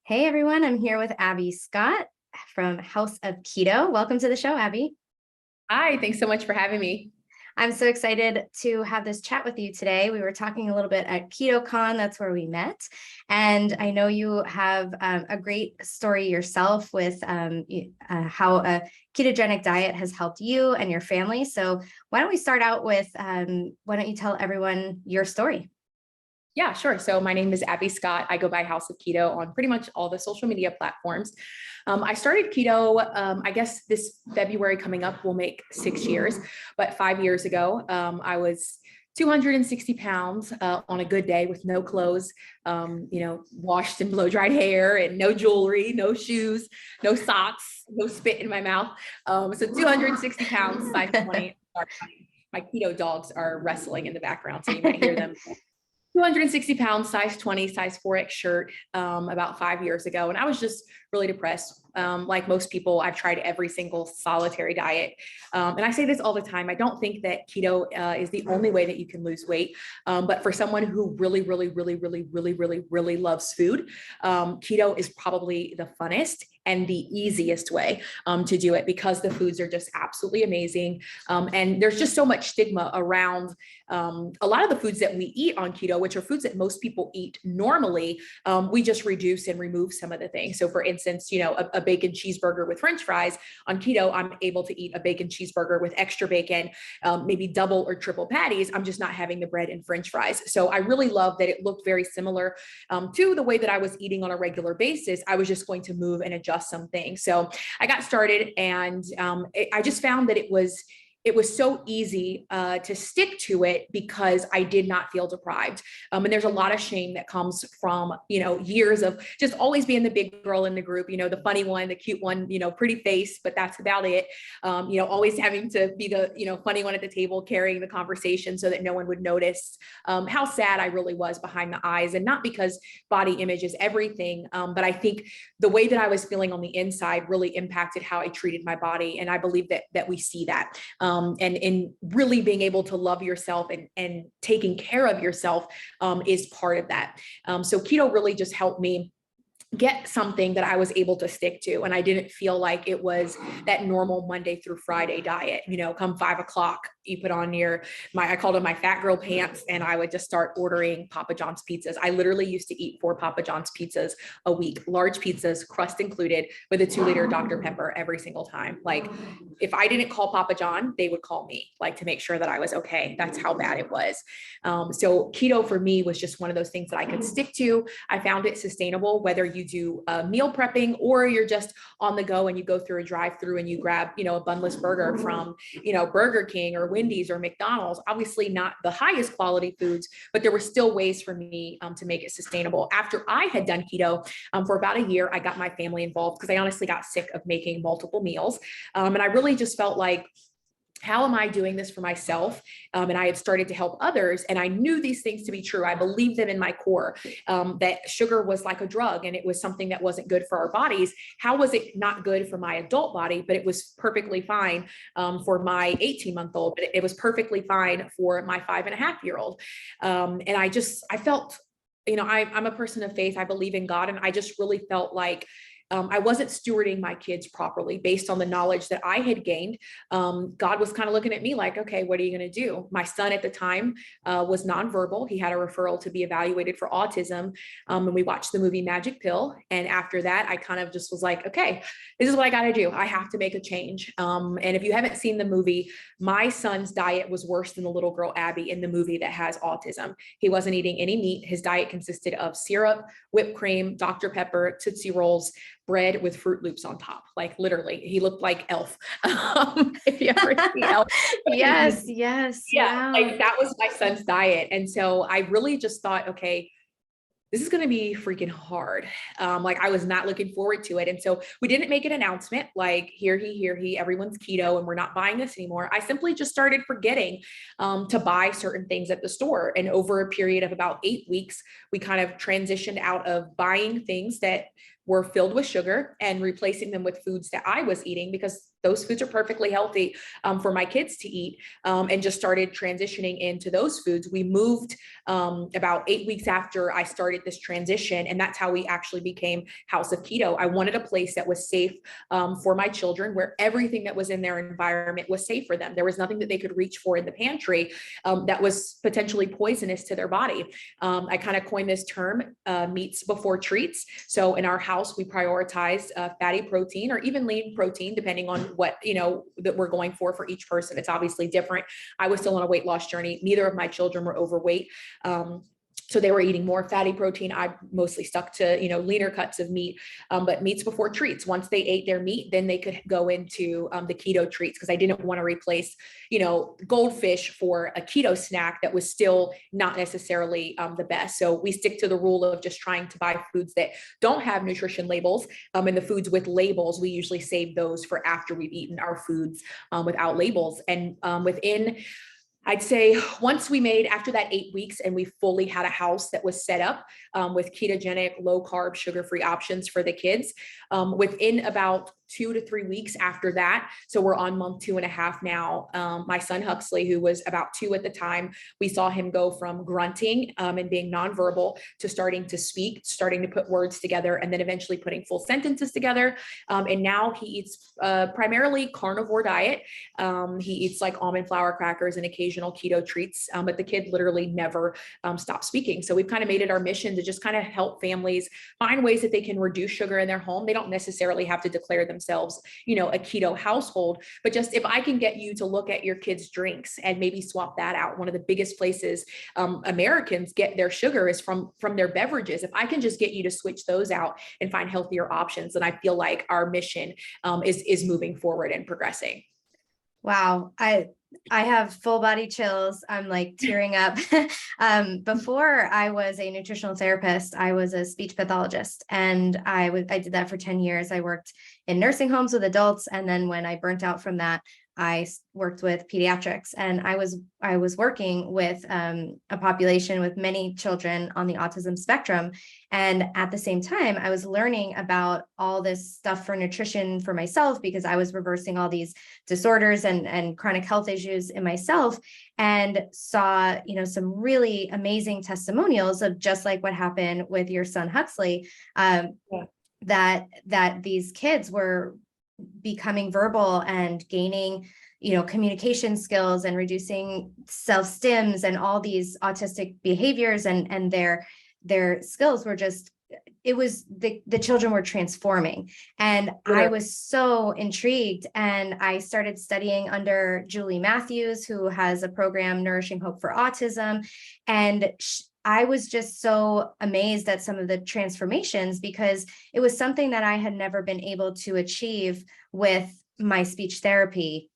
Hey everyone, I'm here with Abby Scott from House of Keto. Welcome to the show, Abby. Hi, thanks so much for having me. I'm so excited to have this chat with you today. We were talking a little bit at KetoCon, that's where we met. And I know you have a great story yourself with how a ketogenic diet has helped you and your family. So why don't we start out with, why don't you tell everyone your story? Yeah, sure. So my name is Abby Scott. I go by House of Keto on pretty much all the social media platforms. I started keto, I guess this February coming up will make 6 years, but 5 years ago, I was 260 pounds on a good day with no clothes, washed and blow dried hair and no jewelry, no shoes, no socks, no spit in my mouth. So 260 pounds, size 20. My keto dogs are wrestling in the background, so you might hear them. 260 pounds, size 20, size 4X shirt about 5 years ago. And I was just really depressed. Like most people, I've tried every single solitary diet. And I say this all the time. I don't think that keto is the only way that you can lose weight. But for someone who really loves food, keto is probably the funnest and the easiest way to do it because the foods are just absolutely amazing. And there's just so much stigma around a lot of the foods that we eat on keto, which are foods that most people eat normally. We just reduce and remove some of the things. So for instance, a bacon cheeseburger with French fries on keto, I'm able to eat a bacon cheeseburger with extra bacon, maybe double or triple patties. I'm just not having the bread and French fries. So I really love that it looked very similar to the way that I was eating on a regular basis. I was just going to move and adjust some things. So I got started and I just found that it was so easy to stick to it because I did not feel deprived. And there's a lot of shame that comes from, years of just always being the big girl in the group, the funny one, the cute one, pretty face, but that's about it. Always having to be the, funny one at the table, carrying the conversation so that no one would notice how sad I really was behind the eyes. And not because body image is everything, but I think the way that I was feeling on the inside really impacted how I treated my body. And I believe that we see that. And in really being able to love yourself and taking care of yourself is part of that. So keto really just helped me get something that I was able to stick to. And I didn't feel like it was that normal Monday through Friday diet, come 5 o'clock, you put on I called them my fat girl pants. And I would just start ordering Papa John's pizzas. I literally used to eat 4 Papa John's pizzas a week, large pizzas, crust included, with a 2-liter Dr. Pepper every single time. Like if I didn't call Papa John, they would call me, like, to make sure that I was okay. That's how bad it was. So keto for me was just one of those things that I could stick to. I found it sustainable, whether you do meal prepping or you're just on the go and you go through a drive-through and you grab, a bunless burger from, Burger King or Wendy's or McDonald's. Obviously not the highest quality foods, but there were still ways for me to make it sustainable. After I had done keto for about a year, I got my family involved because I honestly got sick of making multiple meals. And I really just felt like, how am I doing this for myself? And I had started to help others. And I knew these things to be true. I believed them in my core, that sugar was like a drug and it was something that wasn't good for our bodies. How was it not good for my adult body, but it was perfectly fine for my 18-month-old, but it was perfectly fine for my 5.5-year-old. And I felt, I'm a person of faith. I believe in God. And I just really felt like I wasn't stewarding my kids properly based on the knowledge that I had gained. God was kind of looking at me like, okay, what are you going to do? My son at the time was nonverbal. He had a referral to be evaluated for autism. And we watched the movie Magic Pill. And after that, I kind of just was like, okay, this is what I got to do. I have to make a change. And if you haven't seen the movie, my son's diet was worse than the little girl Abby in the movie that has autism. He wasn't eating any meat. His diet consisted of syrup, whipped cream, Dr. Pepper, Tootsie Rolls, bread with Fruit Loops on top. Like literally, he looked like Elf. If you ever see Elf. Yes. Yeah, Wow. like that was my son's diet. And so I really just thought, okay, this is going to be freaking hard. Like I was not looking forward to it. And so we didn't make an announcement like, here he, everyone's keto and we're not buying this anymore. I simply just started forgetting to buy certain things at the store. And over a period of about 8 weeks, we kind of transitioned out of buying things that were filled with sugar and replacing them with foods that I was eating, because those foods are perfectly healthy for my kids to eat, and just started transitioning into those foods. We moved about 8 weeks after I started this transition, and that's how we actually became House of Keto. I wanted a place that was safe for my children, where everything that was in their environment was safe for them. There was nothing that they could reach for in the pantry that was potentially poisonous to their body. I kind of coined this term, meats before treats. So in our house, we prioritize fatty protein or even lean protein, depending on what, that we're going for each person. It's obviously different. I was still on a weight loss journey. Neither of my children were overweight. So they were eating more fatty protein. I mostly stuck to, leaner cuts of meat, but meats before treats. Once they ate their meat, then they could go into the keto treats, because I didn't want to replace, goldfish for a keto snack that was still not necessarily the best. So we stick to the rule of just trying to buy foods that don't have nutrition labels. And the foods with labels, we usually save those for after we've eaten our foods without labels. And I'd say once after that 8 weeks, and we fully had a house that was set up with ketogenic, low carb, sugar-free options for the kids, within about 2 to 3 weeks after that. So we're on month 2.5 now. My son Huxley, who was about 2 at the time, we saw him go from grunting and being nonverbal to starting to speak, starting to put words together, and then eventually putting full sentences together. And now he eats primarily carnivore diet. He eats like almond flour crackers and occasional keto treats, but the kid literally never stopped speaking. So we've kind of made it our mission to just kind of help families find ways that they can reduce sugar in their home. They don't necessarily have to declare themselves, a keto household, but just if I can get you to look at your kids' drinks and maybe swap that out. One of the biggest places Americans get their sugar is from their beverages. If I can just get you to switch those out and find healthier options, then I feel like our mission is moving forward and progressing. Wow. I have full body chills. I'm like tearing up. Before I was a nutritional therapist, I was a speech pathologist, and I did that for 10 years. I worked in nursing homes with adults. And then when I burnt out from that, I worked with pediatrics, and I was working with a population with many children on the autism spectrum. And at the same time, I was learning about all this stuff for nutrition for myself, because I was reversing all these disorders and chronic health issues in myself, and saw, some really amazing testimonials of just like what happened with your son Huxley, that these kids were becoming verbal and gaining, communication skills and reducing self-stims and all these autistic behaviors, and their skills were just, it was the children were transforming. And I was so intrigued, and I started studying under Julie Matthews, who has a program, Nourishing Hope for Autism. And I was just so amazed at some of the transformations, because it was something that I had never been able to achieve with my speech therapy,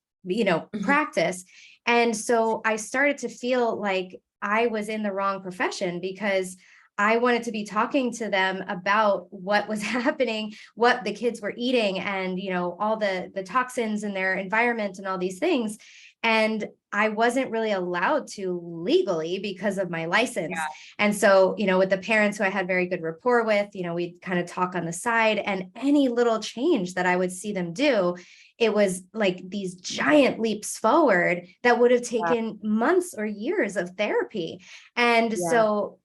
practice. And so I started to feel like I was in the wrong profession, because I wanted to be talking to them about what was happening, what the kids were eating, and, all the toxins in their environment and all these things. And I wasn't really allowed to legally because of my license. Yeah. And so, with the parents who I had very good rapport with, we'd kind of talk on the side, and any little change that I would see them do, it was like these giant leaps forward that would have taken months or years of therapy. And so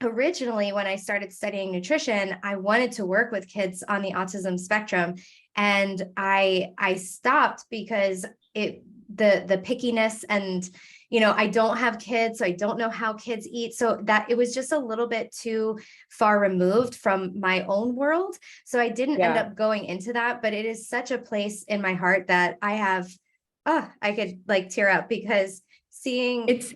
originally, when I started studying nutrition, I wanted to work with kids on the autism spectrum. And I stopped because the pickiness, and, I don't have kids, so I don't know how kids eat. So that it was just a little bit too far removed from my own world. So I didn't end up going into that, but it is such a place in my heart that I have, I could like tear up, because seeing it's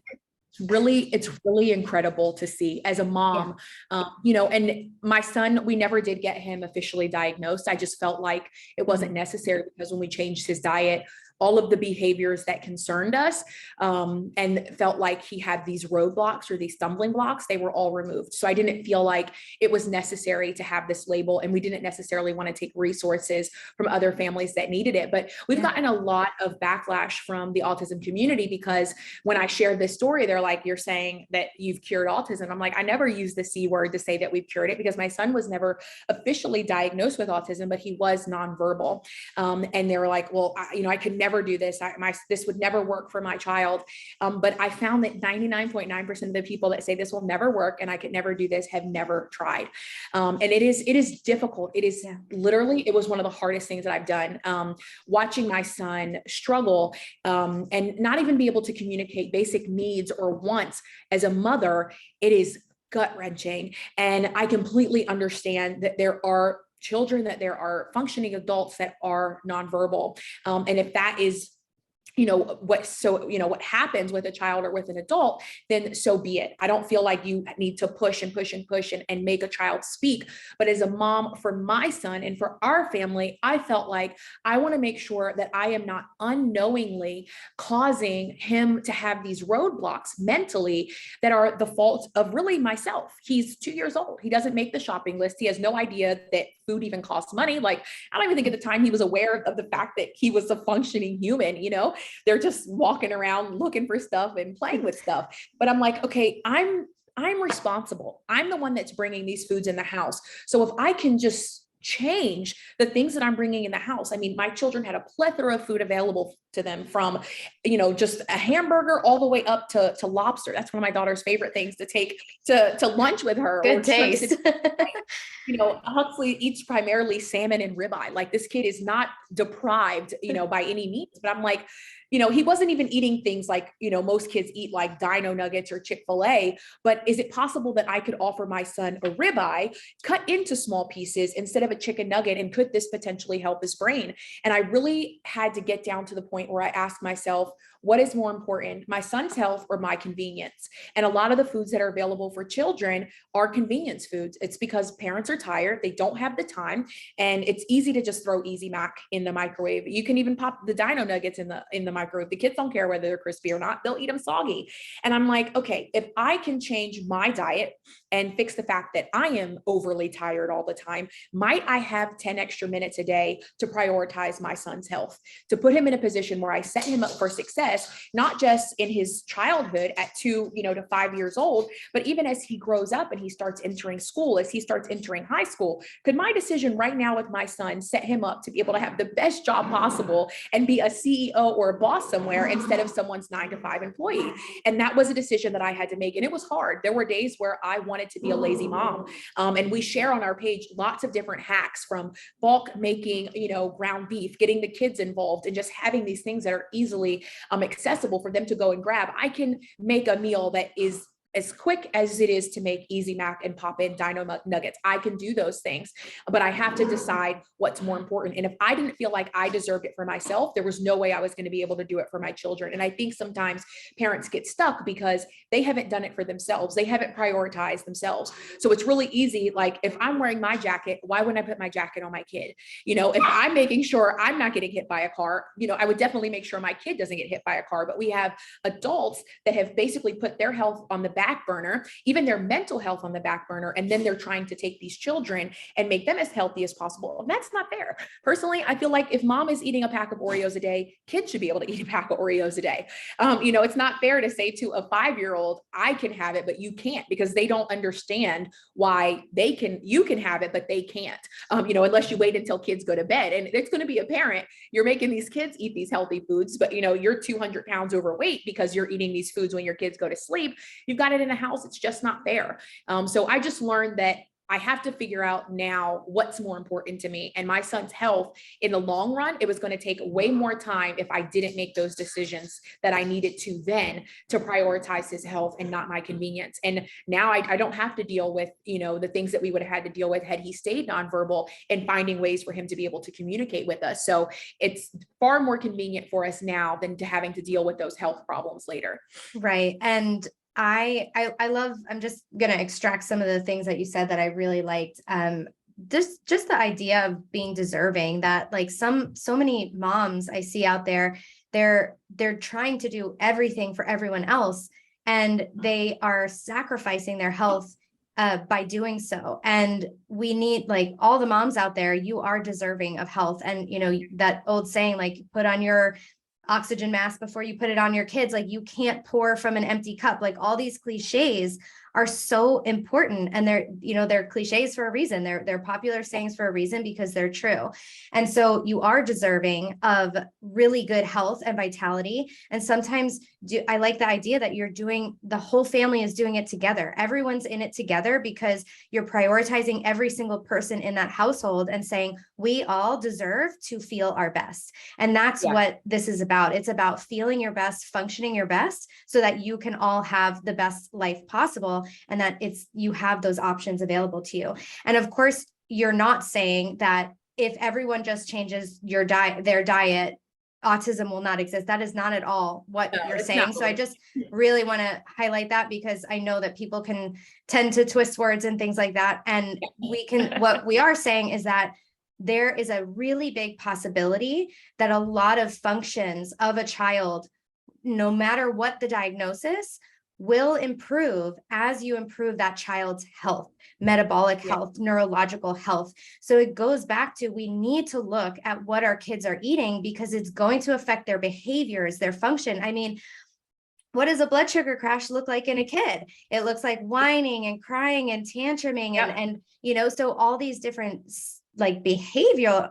really incredible to see as a mom, and my son, we never did get him officially diagnosed. I just felt like it wasn't necessary, because when we changed his diet, all of the behaviors that concerned us, and felt like he had these roadblocks or these stumbling blocks, they were all removed. So I didn't feel like it was necessary to have this label, and we didn't necessarily want to take resources from other families that needed it. But we've gotten a lot of backlash from the autism community, because when I shared this story, they're like, you're saying that you've cured autism. I'm like, I never use the C word to say that we've cured it, because my son was never officially diagnosed with autism, but he was nonverbal. And they were like, well, I could never do this. This would never work for my child. But I found that 99.9% of the people that say this will never work and I could never do this have never tried. And it is difficult. It is literally, it was one of the hardest things that I've done. Watching my son struggle, and not even be able to communicate basic needs or wants as a mother, it is gut-wrenching. And I completely understand that there are children, that there are functioning adults that are nonverbal. And if that is what happens with a child or with an adult, then so be it. I don't feel like you need to push and make a child speak. But as a mom for my son and for our family, I felt like I want to make sure that I am not unknowingly causing him to have these roadblocks mentally that are the fault of really myself. He's 2 years old. He doesn't make the shopping list. He has no idea that food even costs money. Like, I don't even think at the time he was aware of the fact that he was a functioning human. They're just walking around looking for stuff and playing with stuff. But I'm like, okay, I'm responsible. I'm the one that's bringing these foods in the house. So if I can just change the things that I'm bringing in the house. I mean, my children had a plethora of food available to them, from, just a hamburger all the way up to lobster. That's one of my daughter's favorite things to take to lunch with her. Good taste. Huxley eats primarily salmon and ribeye. Like, this kid is not deprived, by any means, but I'm like, he wasn't even eating things like, most kids eat, like Dino Nuggets or Chick-fil-A, but is it possible that I could offer my son a ribeye cut into small pieces instead of a chicken nugget, and could this potentially help his brain? And I really had to get down to the point where I asked myself, what is more important, my son's health or my convenience? And a lot of the foods that are available for children are convenience foods. It's because parents are tired, they don't have the time, and it's easy to just throw Easy Mac in the microwave. You can even pop the Dino Nuggets in the microwave. The kids don't care whether they're crispy or not, they'll eat them soggy. And I'm like, okay, if I can change my diet and fix the fact that I am overly tired all the time, might I have 10 extra minutes a day to prioritize my son's health, to put him in a position where I set him up for success, not just in his childhood at 2 to 5 years old, but even as he grows up and he starts entering school, as he starts entering high school. Could my decision right now with my son set him up to be able to have the best job possible and be a CEO or a boss somewhere instead of someone's 9-to-5 employee? And that was a decision that I had to make. And it was hard. There were days where I wanted to be a lazy mom. And we share on our page lots of different hacks, from bulk making, ground beef, getting the kids involved, and just having these things that are easily accessible for them to go and grab. I can make a meal that is as quick as it is to make Easy Mac and pop in Dino Nuggets. I can do those things, but I have to decide what's more important. And if I didn't feel like I deserved it for myself, there was no way I was going to be able to do it for my children. And I think sometimes parents get stuck because they haven't done it for themselves. They haven't prioritized themselves. So it's really easy. Like, if I'm wearing my jacket, why wouldn't I put my jacket on my kid? If I'm making sure I'm not getting hit by a car, I would definitely make sure my kid doesn't get hit by a car. But we have adults that have basically put their health on the back burner, even their mental health on the back burner. And then they're trying to take these children and make them as healthy as possible. And that's not fair. Personally, I feel like if mom is eating a pack of Oreos a day, kids should be able to eat a pack of Oreos a day. It's not fair to say to a 5-year-old, I can have it, but you can't, because they don't understand why you can have it, but they can't, unless you wait until kids go to bed. And it's going to be apparent you're making these kids eat these healthy foods, but you're 200 pounds overweight because you're eating these foods when your kids go to sleep. You've got it in a house. It's just not fair. So I just learned that I have to figure out now what's more important to me. And my son's health, in the long run, it was going to take way more time if I didn't make those decisions that I needed to then to prioritize his health and not my convenience. And now I don't have to deal with, the things that we would have had to deal with had he stayed nonverbal, and finding ways for him to be able to communicate with us. So it's far more convenient for us now than to having to deal with those health problems later. Right. And I love, I'm just going to extract some of the things that you said that I really liked. just the idea of being deserving, that like so many moms I see out there, they're trying to do everything for everyone else, and they are sacrificing their health by doing so. And we need, like, all the moms out there, you are deserving of health. And, you know, that old saying, like, put on your oxygen mask before you put it on your kids. Like, you can't pour from an empty cup. Like, all these cliches are so important, and they're, you know, they're cliches for a reason. They're popular sayings for a reason, because they're true. And so you are deserving of really good health and vitality. And sometimes I like the idea that the whole family is doing it together. Everyone's in it together, because you're prioritizing every single person in that household and saying, we all deserve to feel our best. And that's what this is about. It's about feeling your best, functioning your best, so that you can all have the best life possible, and that you have those options available to you. And of course, you're not saying that if everyone just changes their diet, autism will not exist. That is not at all what you're saying. So I just really want to highlight that, because I know that people can tend to twist words and things like that. And what we are saying is that there is a really big possibility that a lot of functions of a child, no matter what the diagnosis, will improve as you improve that child's health, metabolic health, neurological health. So it goes back to, we need to look at what our kids are eating, because it's going to affect their behaviors, their function. I mean, what does a blood sugar crash look like in a kid? It looks like whining and crying and tantruming and you know, so all these different like behavioral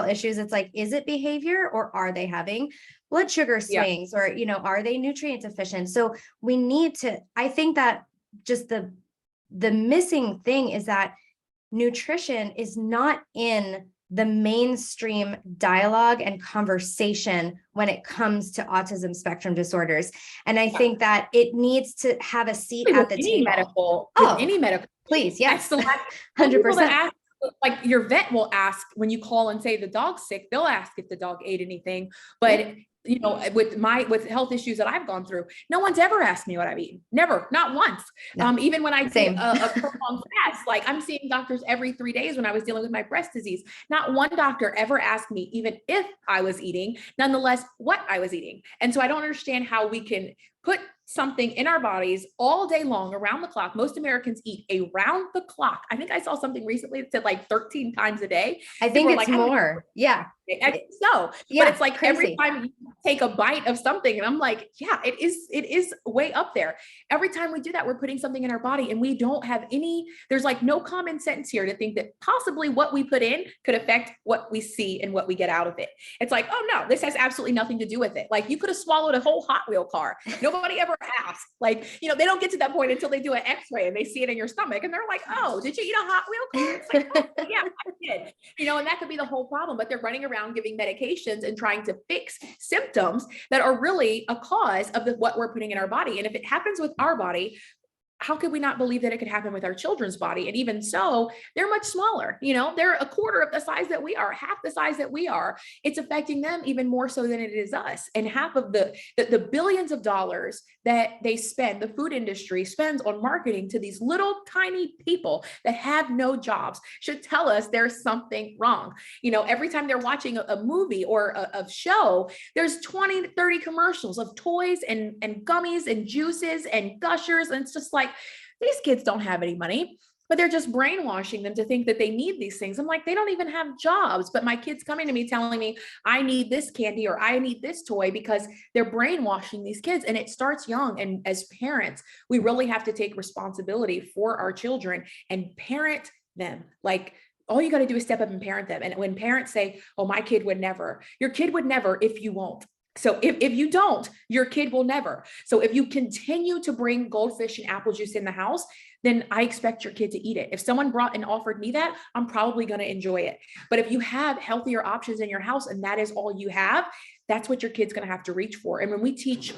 issues. It's like, is it behavior, or are they having blood sugar swings, or, you know, are they nutrient deficient? So we need to, I think that just the missing thing is that nutrition is not in the mainstream dialogue and conversation when it comes to autism spectrum disorders. And I think that it needs to have a seat at the table. Any medical, please. Yes. 100%. Like, your vet will ask when you call and say the dog's sick, they'll ask if the dog ate anything. But you know, with health issues that I've gone through, no one's ever asked me what I've eaten. Never, not once. No. Even when I take a prolonged fast, like, I'm seeing doctors every 3 days when I was dealing with my breast disease. Not one doctor ever asked me, even if I was eating, nonetheless, what I was eating. And so I don't understand how we can put something in our bodies all day long, around the clock. Most Americans eat around the clock. I think I saw something recently that said like 13 times a day. I think it's like, more. Yeah. So, but it's like, crazy. Every time you take a bite of something, and I'm like, yeah, it is way up there. Every time we do that, we're putting something in our body, and we don't have there's like no common sense here to think that possibly what we put in could affect what we see and what we get out of it. It's like, oh no, this has absolutely nothing to do with it. Like, you could have swallowed a whole Hot Wheel car. Nobody ever asked. Like, you know, they don't get to that point until they do an x-ray and they see it in your stomach, and they're like, oh, did you eat a Hot Wheel car? It's like, oh, yeah, I did. You know, and that could be the whole problem, but they're running around giving medications and trying to fix symptoms that are really a cause of what we're putting in our body. And if it happens with our body, how could we not believe that it could happen with our children's body? And even so, they're much smaller. You know, they're a quarter of the size that we are, half the size that we are. It's affecting them even more so than it is us. And half of the billions of dollars that they spend, the food industry spends on marketing to these little tiny people that have no jobs, should tell us there's something wrong. You know, every time they're watching a movie or a show, there's 20 to 30 commercials of toys and gummies and juices and gushers. And it's just like, these kids don't have any money, but they're just brainwashing them to think that they need these things. I'm like, they don't even have jobs, but my kid's coming to me telling me I need this candy or I need this toy, because they're brainwashing these kids. And it starts young. And as parents, we really have to take responsibility for our children and parent them. Like, all you got to do is step up and parent them. And when parents say, oh, my kid would never, your kid would never if you won't. So if you don't, your kid will never. So if you continue to bring goldfish and apple juice in the house, then I expect your kid to eat it. If someone brought and offered me that, I'm probably going to enjoy it. But if you have healthier options in your house and that is all you have, that's what your kid's going to have to reach for. And when we teach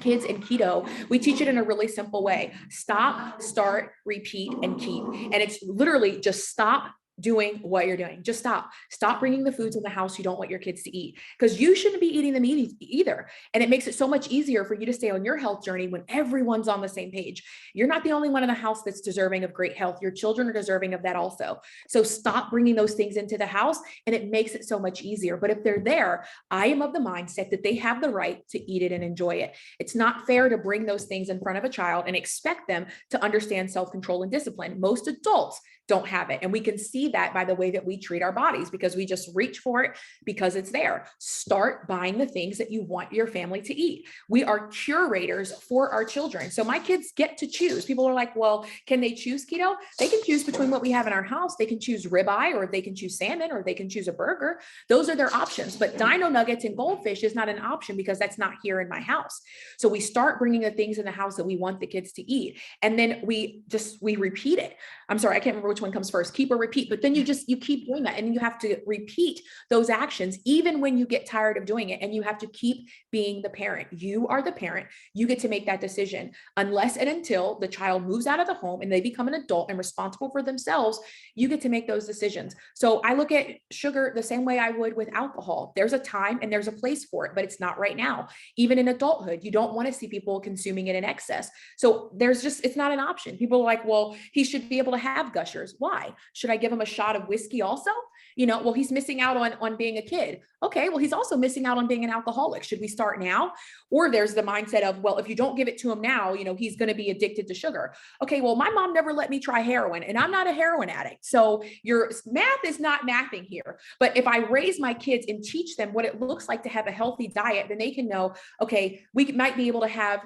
kids in keto, we teach it in a really simple way. Stop, start, repeat, and keep. And it's literally just stop, doing what you're doing. Just stop bringing the foods in the house you don't want your kids to eat, because you shouldn't be eating them either. And it makes it so much easier for you to stay on your health journey when everyone's on the same page. You're not the only one in the house that's deserving of great health. Your children are deserving of that also. So stop bringing those things into the house, and it makes it so much easier. But if they're there, I am of the mindset that they have the right to eat it and enjoy it. It's not fair to bring those things in front of a child and expect them to understand self-control and discipline. Most adults don't have it. And we can see that by the way that we treat our bodies, because we just reach for it because it's there. Start buying the things that you want your family to eat. We are curators for our children. So my kids get to choose. People are like, well, can they choose keto? They can choose between what we have in our house. They can choose ribeye, or they can choose salmon, or they can choose a burger. Those are their options. But dino nuggets and goldfish is not an option because that's not here in my house. So we start bringing the things in the house that we want the kids to eat. And then we repeat it. I'm sorry, I can't remember which one comes first, keep or repeat, but then you keep doing that, and you have to repeat those actions even when you get tired of doing it. And you have to keep being the parent. You are the parent. You get to make that decision unless and until the child moves out of the home and they become an adult and responsible for themselves. You get to make those decisions. So I look at sugar the same way I would with alcohol. There's a time and there's a place for it, but it's not right now. Even in adulthood, you don't want to see people consuming it in excess. So it's not an option. People are like, well, he should be able to have gushers. Why? Should I give him a shot of whiskey also? Well, he's missing out on being a kid. Okay, well, he's also missing out on being an alcoholic. Should we start now? Or there's the mindset of, well, if you don't give it to him now, he's going to be addicted to sugar. Okay, well, my mom never let me try heroin, and I'm not a heroin addict. So your math is not mathing here. But if I raise my kids and teach them what it looks like to have a healthy diet, then they can know, okay, we might be able to have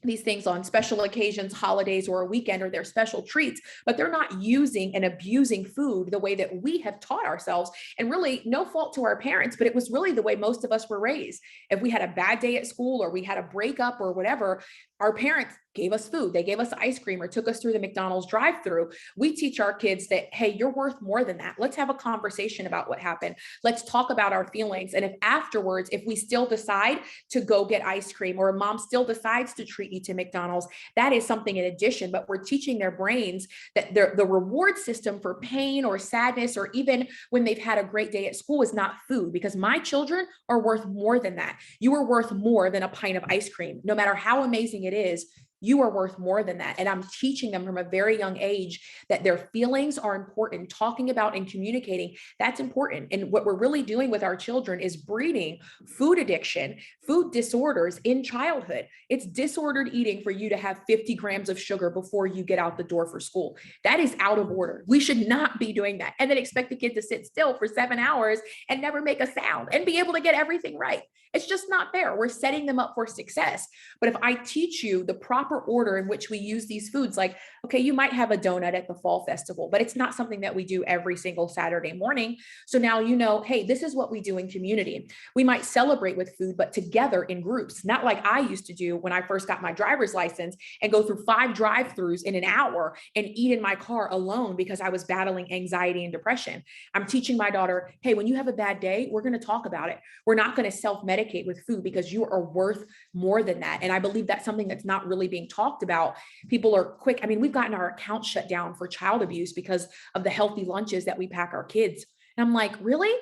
these things on special occasions, holidays, or a weekend, or their special treats, but they're not using and abusing food the way that we have taught ourselves. And really, no fault to our parents, but it was really the way most of us were raised. If we had a bad day at school, or we had a breakup or whatever, our parents gave us food. They gave us ice cream or took us through the McDonald's drive-through. We teach our kids that, hey, you're worth more than that. Let's have a conversation about what happened. Let's talk about our feelings. And if afterwards, if we still decide to go get ice cream, or mom still decides to treat you to McDonald's, that is something in addition. But we're teaching their brains that the reward system for pain or sadness, or even when they've had a great day at school, is not food, because my children are worth more than that. You are worth more than a pint of ice cream. No matter how amazing it is, you are worth more than that. And I'm teaching them from a very young age that their feelings are important. Talking about and communicating, that's important. And what we're really doing with our children is breeding food addiction, food disorders in childhood. It's disordered eating for you to have 50 grams of sugar before you get out the door for school. That is out of order. We should not be doing that. And then expect the kid to sit still for 7 hours and never make a sound and be able to get everything right. It's just not fair. We're setting them up for success. But if I teach you the proper order in which we use these foods, like, okay, you might have a donut at the fall festival, but it's not something that we do every single Saturday morning. So now you know, hey, this is what we do in community. We might celebrate with food, but together in groups, not like I used to do when I first got my driver's license and go through 5 drive-throughs in an hour and eat in my car alone because I was battling anxiety and depression. I'm teaching my daughter, hey, when you have a bad day, we're going to talk about it. We're not going to self-medicate with food, because you are worth more than that. And I believe that's something that's not really being talked about. People are quick. I mean, we've gotten our account shut down for child abuse because of the healthy lunches that we pack our kids. And I'm like, really?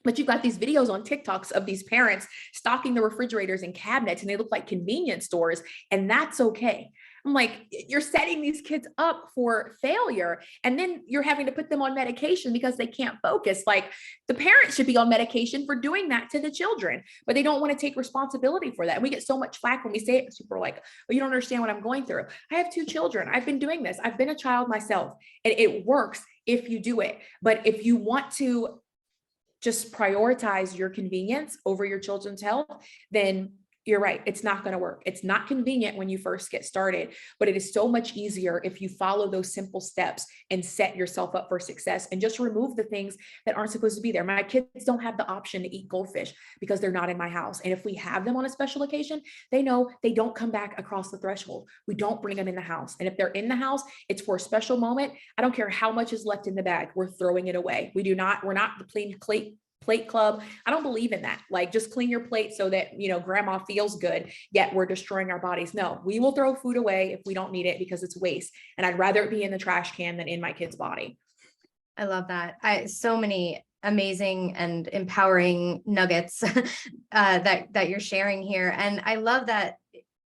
But you've got these videos on TikToks of these parents stocking the refrigerators and cabinets, and they look like convenience stores, and that's okay. I'm like, you're setting these kids up for failure. And then you're having to put them on medication because they can't focus. Like, the parents should be on medication for doing that to the children, but they don't want to take responsibility for that. And we get so much flack when we say it. People are like, oh, you don't understand what I'm going through. I have 2 children. I've been doing this. I've been a child myself, and it works if you do it. But if you want to just prioritize your convenience over your children's health, then you're right. It's not going to work. It's not convenient when you first get started, but it is so much easier if you follow those simple steps and set yourself up for success, and just remove the things that aren't supposed to be there. My kids don't have the option to eat goldfish because they're not in my house. And if we have them on a special occasion, they know they don't come back across the threshold. We don't bring them in the house. And if they're in the house, it's for a special moment. I don't care how much is left in the bag. We're throwing it away. We're not the clean plate club. I don't believe in that. Like, just clean your plate so that, grandma feels good, yet we're destroying our bodies. No, we will throw food away if we don't need it because it's waste. And I'd rather it be in the trash can than in my kid's body. I love that. So many amazing and empowering nuggets that you're sharing here. And I love that,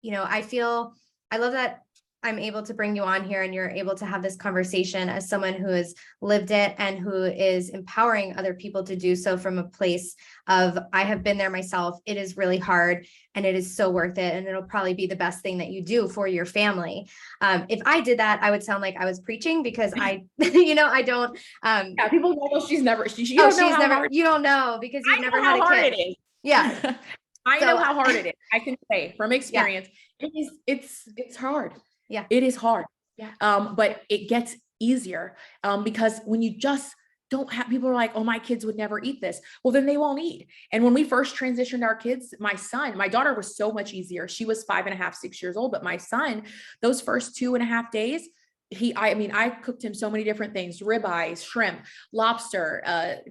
I love that I'm able to bring you on here and you're able to have this conversation as someone who has lived it and who is empowering other people to do so from a place of, I have been there myself. It is really hard and it is so worth it. And it'll probably be the best thing that you do for your family. If I did that, I would sound like I was preaching because I, I don't, Yeah, people know you you don't know she's how never, hard, you don't know because you've I never know had how a hard kid. it is. Yeah. I So know how hard it is. I can say from yeah, experience, it's hard. yeah. It is hard. Yeah. But it gets easier because when you just don't have, people are like, oh, my kids would never eat this. Well, then they won't eat. And when we first transitioned our kids, my daughter was so much easier. She was 5.5, 6 years old, but my son, those first 2.5 days, I cooked him so many different things: ribeyes, shrimp, lobster,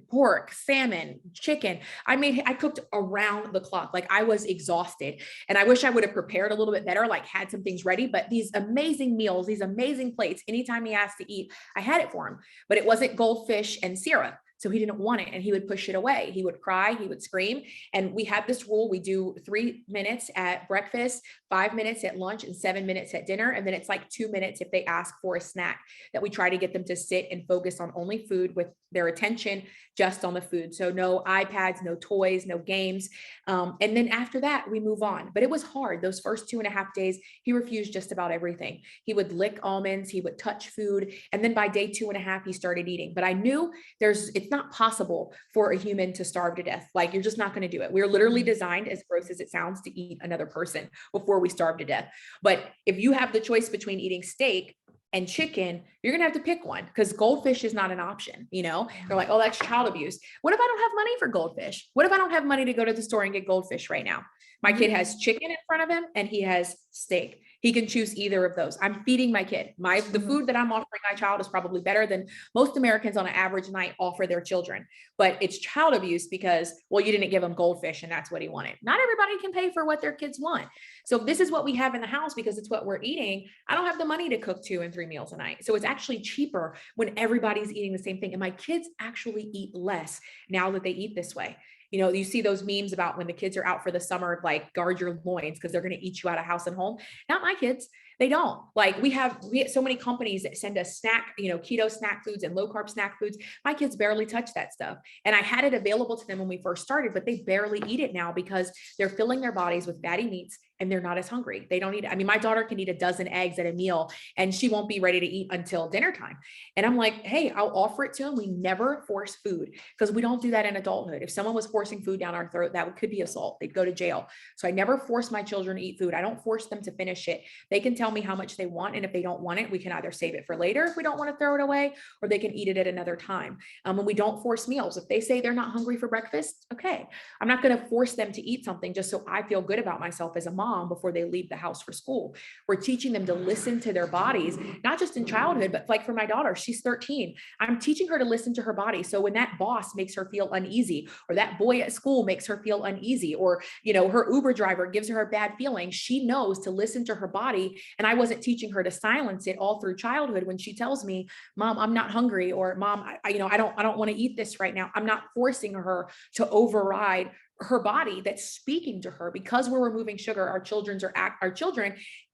pork, salmon, chicken. I cooked around the clock. Like, I was exhausted, and I wish I would have prepared a little bit better, like had some things ready, but these amazing meals, these amazing plates, anytime he asked to eat, I had it for him, but it wasn't goldfish and syrup. So he didn't want it and he would push it away. He would cry, he would scream. And we had this rule: we do 3 minutes at breakfast, 5 minutes at lunch, and 7 minutes at dinner. And then it's like 2 minutes if they ask for a snack, that we try to get them to sit and focus on only food, with their attention just on the food. So no iPads, no toys, no games. And then after that, we move on. But it was hard. Those first 2.5 days, he refused just about everything. He would lick almonds, he would touch food. And then by day 2.5, he started eating. But I knew it's not possible for a human to starve to death. Like, you're just not going to do it. We're literally designed, as gross as it sounds, to eat another person before we starve to death. But if you have the choice between eating steak and chicken, you're going to have to pick one, because goldfish is not an option. They're like, oh, that's child abuse. What if I don't have money for goldfish? What if I don't have money to go to the store and get goldfish right now? My kid has chicken in front of him and he has steak. He can choose either of those. I'm feeding my kid. The food that I'm offering my child is probably better than most Americans on an average night offer their children. But it's child abuse because, well, you didn't give him goldfish and that's what he wanted. Not everybody can pay for what their kids want. So this is what we have in the house because it's what we're eating. I don't have the money to cook 2 and 3 meals a night. So it's actually cheaper when everybody's eating the same thing. And my kids actually eat less now that they eat this way. You see those memes about when the kids are out for the summer, like, guard your loins because they're going to eat you out of house and home. Not my kids. They don't. Like, we have so many companies that send us keto snack foods and low carb snack foods. My kids barely touch that stuff. And I had it available to them when we first started, but they barely eat it now because they're filling their bodies with fatty meats and they're not as hungry. They don't eat. My daughter can eat a dozen eggs at a meal and she won't be ready to eat until dinner time. And I'm like, hey, I'll offer it to them. We never force food because we don't do that in adulthood. If someone was forcing food down our throat, that could be assault. They'd go to jail. So I never force my children to eat food. I don't force them to finish it. They can tell me how much they want. And if they don't want it, we can either save it for later if we don't want to throw it away, or they can eat it at another time. And we don't force meals. If they say they're not hungry for breakfast, okay, I'm not going to force them to eat something just so I feel good about myself as a mom before they leave the house for school. We're teaching them to listen to their bodies, not just in childhood, but like for my daughter, she's 13. I'm teaching her to listen to her body. So when that boss makes her feel uneasy, or that boy at school makes her feel uneasy, or, her Uber driver gives her a bad feeling, she knows to listen to her body. And I wasn't teaching her to silence it all through childhood. When she tells me, Mom, I'm not hungry, or Mom, I don't want to eat this right now. I'm not forcing her to override her body that's speaking to her. Because we're removing sugar, our children,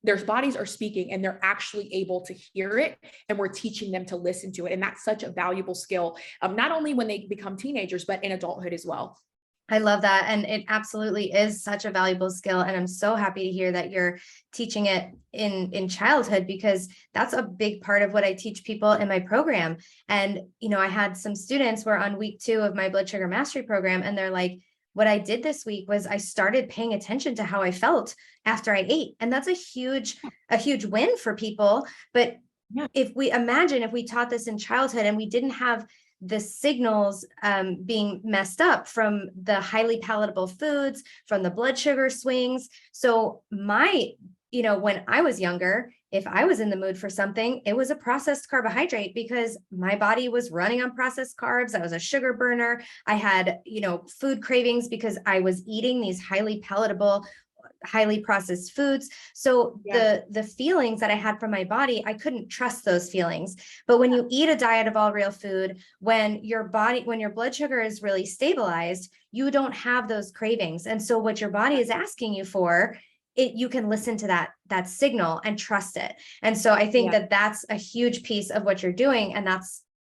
their bodies are speaking and they're actually able to hear it. And we're teaching them to listen to it. And that's such a valuable skill, not only when they become teenagers, but in adulthood as well. I love that. And it absolutely is such a valuable skill. And I'm so happy to hear that you're teaching it in childhood, because that's a big part of what I teach people in my program. And, I had some students who are on week 2 of my blood sugar mastery program, and they're like, what I did this week was I started paying attention to how I felt after I ate. And that's a huge win for people. But if we taught this in childhood and we didn't have the signals being messed up from the highly palatable foods, from the blood sugar swings. So when I was younger, if I was in the mood for something, it was a processed carbohydrate because my body was running on processed carbs. I was a sugar burner. I had, food cravings because I was eating these highly palatable highly processed foods. So Yeah. the feelings that I had from my body, I couldn't trust those feelings. But when you eat a diet of all real food, when your blood sugar is really stabilized, you don't have those cravings. And so what your body is asking you for, you can listen to that signal and trust it. And so I think Yeah. that's a huge piece of what you're doing. And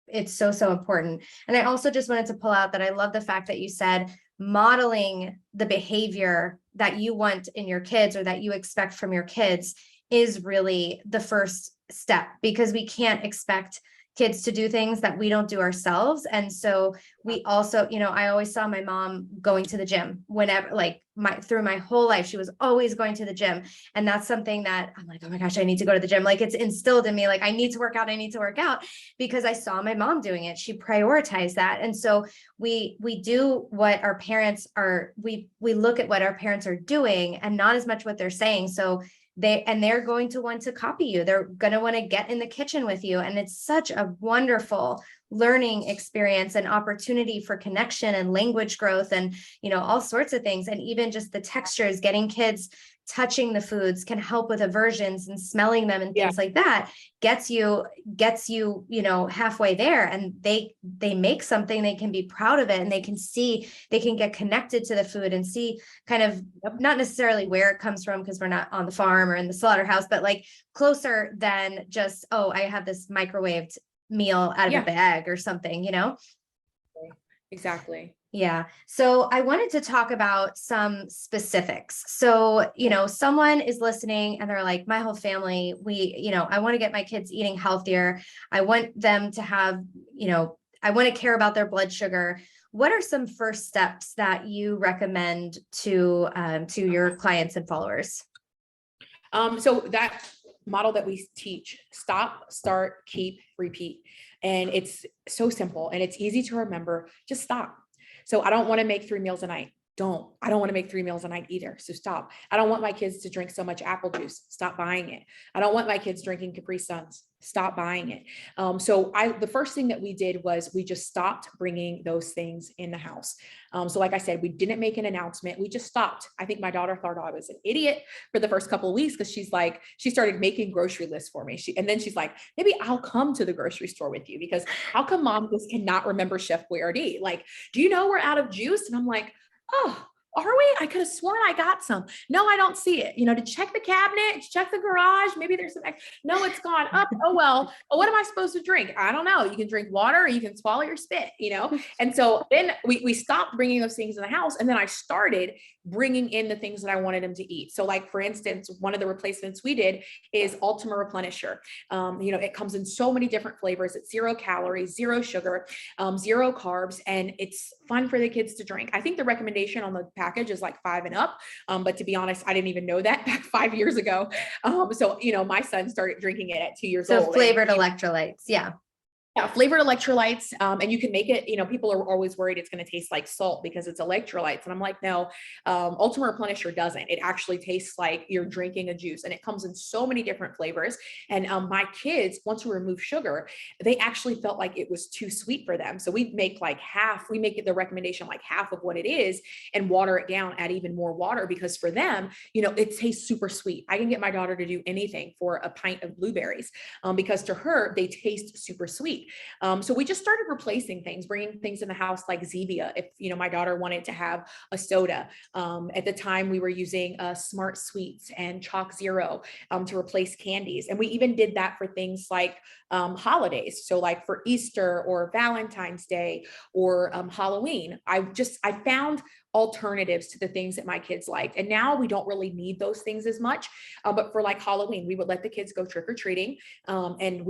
it's so, so important. And I also just wanted to pull out that I love the fact that you said modeling the behavior that you want in your kids or that you expect from your kids is really the first step, because we can't expect kids to do things that we don't do ourselves. And so we also, I always saw my mom going to the gym whenever, like through my whole life, she was always going to the gym. And that's something that I'm like, oh my gosh, I need to go to the gym. Like it's instilled in me, like I need to work out because I saw my mom doing it. She prioritized that. And so we do what our parents are, we look at what our parents are doing and not as much what they're saying. So they're going to want to copy you. They're going to want to get in the kitchen with you. And it's such a wonderful learning experience and opportunity for connection and language growth and, all sorts of things. And even just the textures, getting kids touching the foods can help with aversions, and smelling them and things like that gets you, halfway there. And they make something, they can be proud of it, and they can get connected to the food and see kind of not necessarily where it comes from, because we're not on the farm or in the slaughterhouse, but like closer than just, oh, I have this microwaved meal out of a bag or something, Exactly. Yeah. So I wanted to talk about some specifics. So, someone is listening and they're like, my whole family, I want to get my kids eating healthier. I want them to have, I want to care about their blood sugar. What are some first steps that you recommend to your clients and followers? So that model that we teach, stop, start, keep, repeat. And it's so simple and it's easy to remember. Just stop. So I don't want to make 3 meals a night. I don't want to make 3 meals a night either. So stop. I don't want my kids to drink so much apple juice. Stop buying it. I don't want my kids drinking Capri Suns. Stop buying it. The first thing that we did was we just stopped bringing those things in the house. So like I said, we didn't make an announcement. We just stopped. I think my daughter thought I was an idiot for the first couple of weeks, because she started making grocery lists for me. And then she's like, maybe I'll come to the grocery store with you, because how come mom just cannot remember Chef Boyardee? Like, do you know we're out of juice? And I'm like, oh, are we? I could have sworn I got some. No, I don't see it. To check the cabinet, to check the garage. Maybe there's some. No, it's gone up. Oh, well, what am I supposed to drink? I don't know. You can drink water, or you can swallow your spit, And so then we stopped bringing those things in the house. And then I started bringing in the things that I wanted them to eat. So like, for instance, one of the replacements we did is Ultima Replenisher. It comes in so many different flavors. It's 0 calories, 0 sugar, 0 carbs, and it's fun for the kids to drink. I think the recommendation on the package is like 5 and up. But to be honest, I didn't even know that back 5 years ago. So, my son started drinking it at 2 years old. So flavored electrolytes. Yeah. Yeah, flavored electrolytes. And you can make it, people are always worried it's going to taste like salt because it's electrolytes. And I'm like, no, Ultimate Replenisher doesn't. It actually tastes like you're drinking a juice, and it comes in so many different flavors. And my kids, once we remove sugar, they actually felt like it was too sweet for them. So we make it the recommendation, like half of what it is, and water it down, add even more water, because for them, it tastes super sweet. I can get my daughter to do anything for a pint of blueberries, because to her, they taste super sweet. So we just started replacing things, bringing things in the house like Zevia. If, my daughter wanted to have a soda, at the time we were using Smart Sweets and Chalk Zero to replace candies. And we even did that for things like holidays. So like for Easter or Valentine's Day or Halloween, I found alternatives to the things that my kids liked. And now we don't really need those things as much. But for like Halloween, we would let the kids go trick-or-treating, and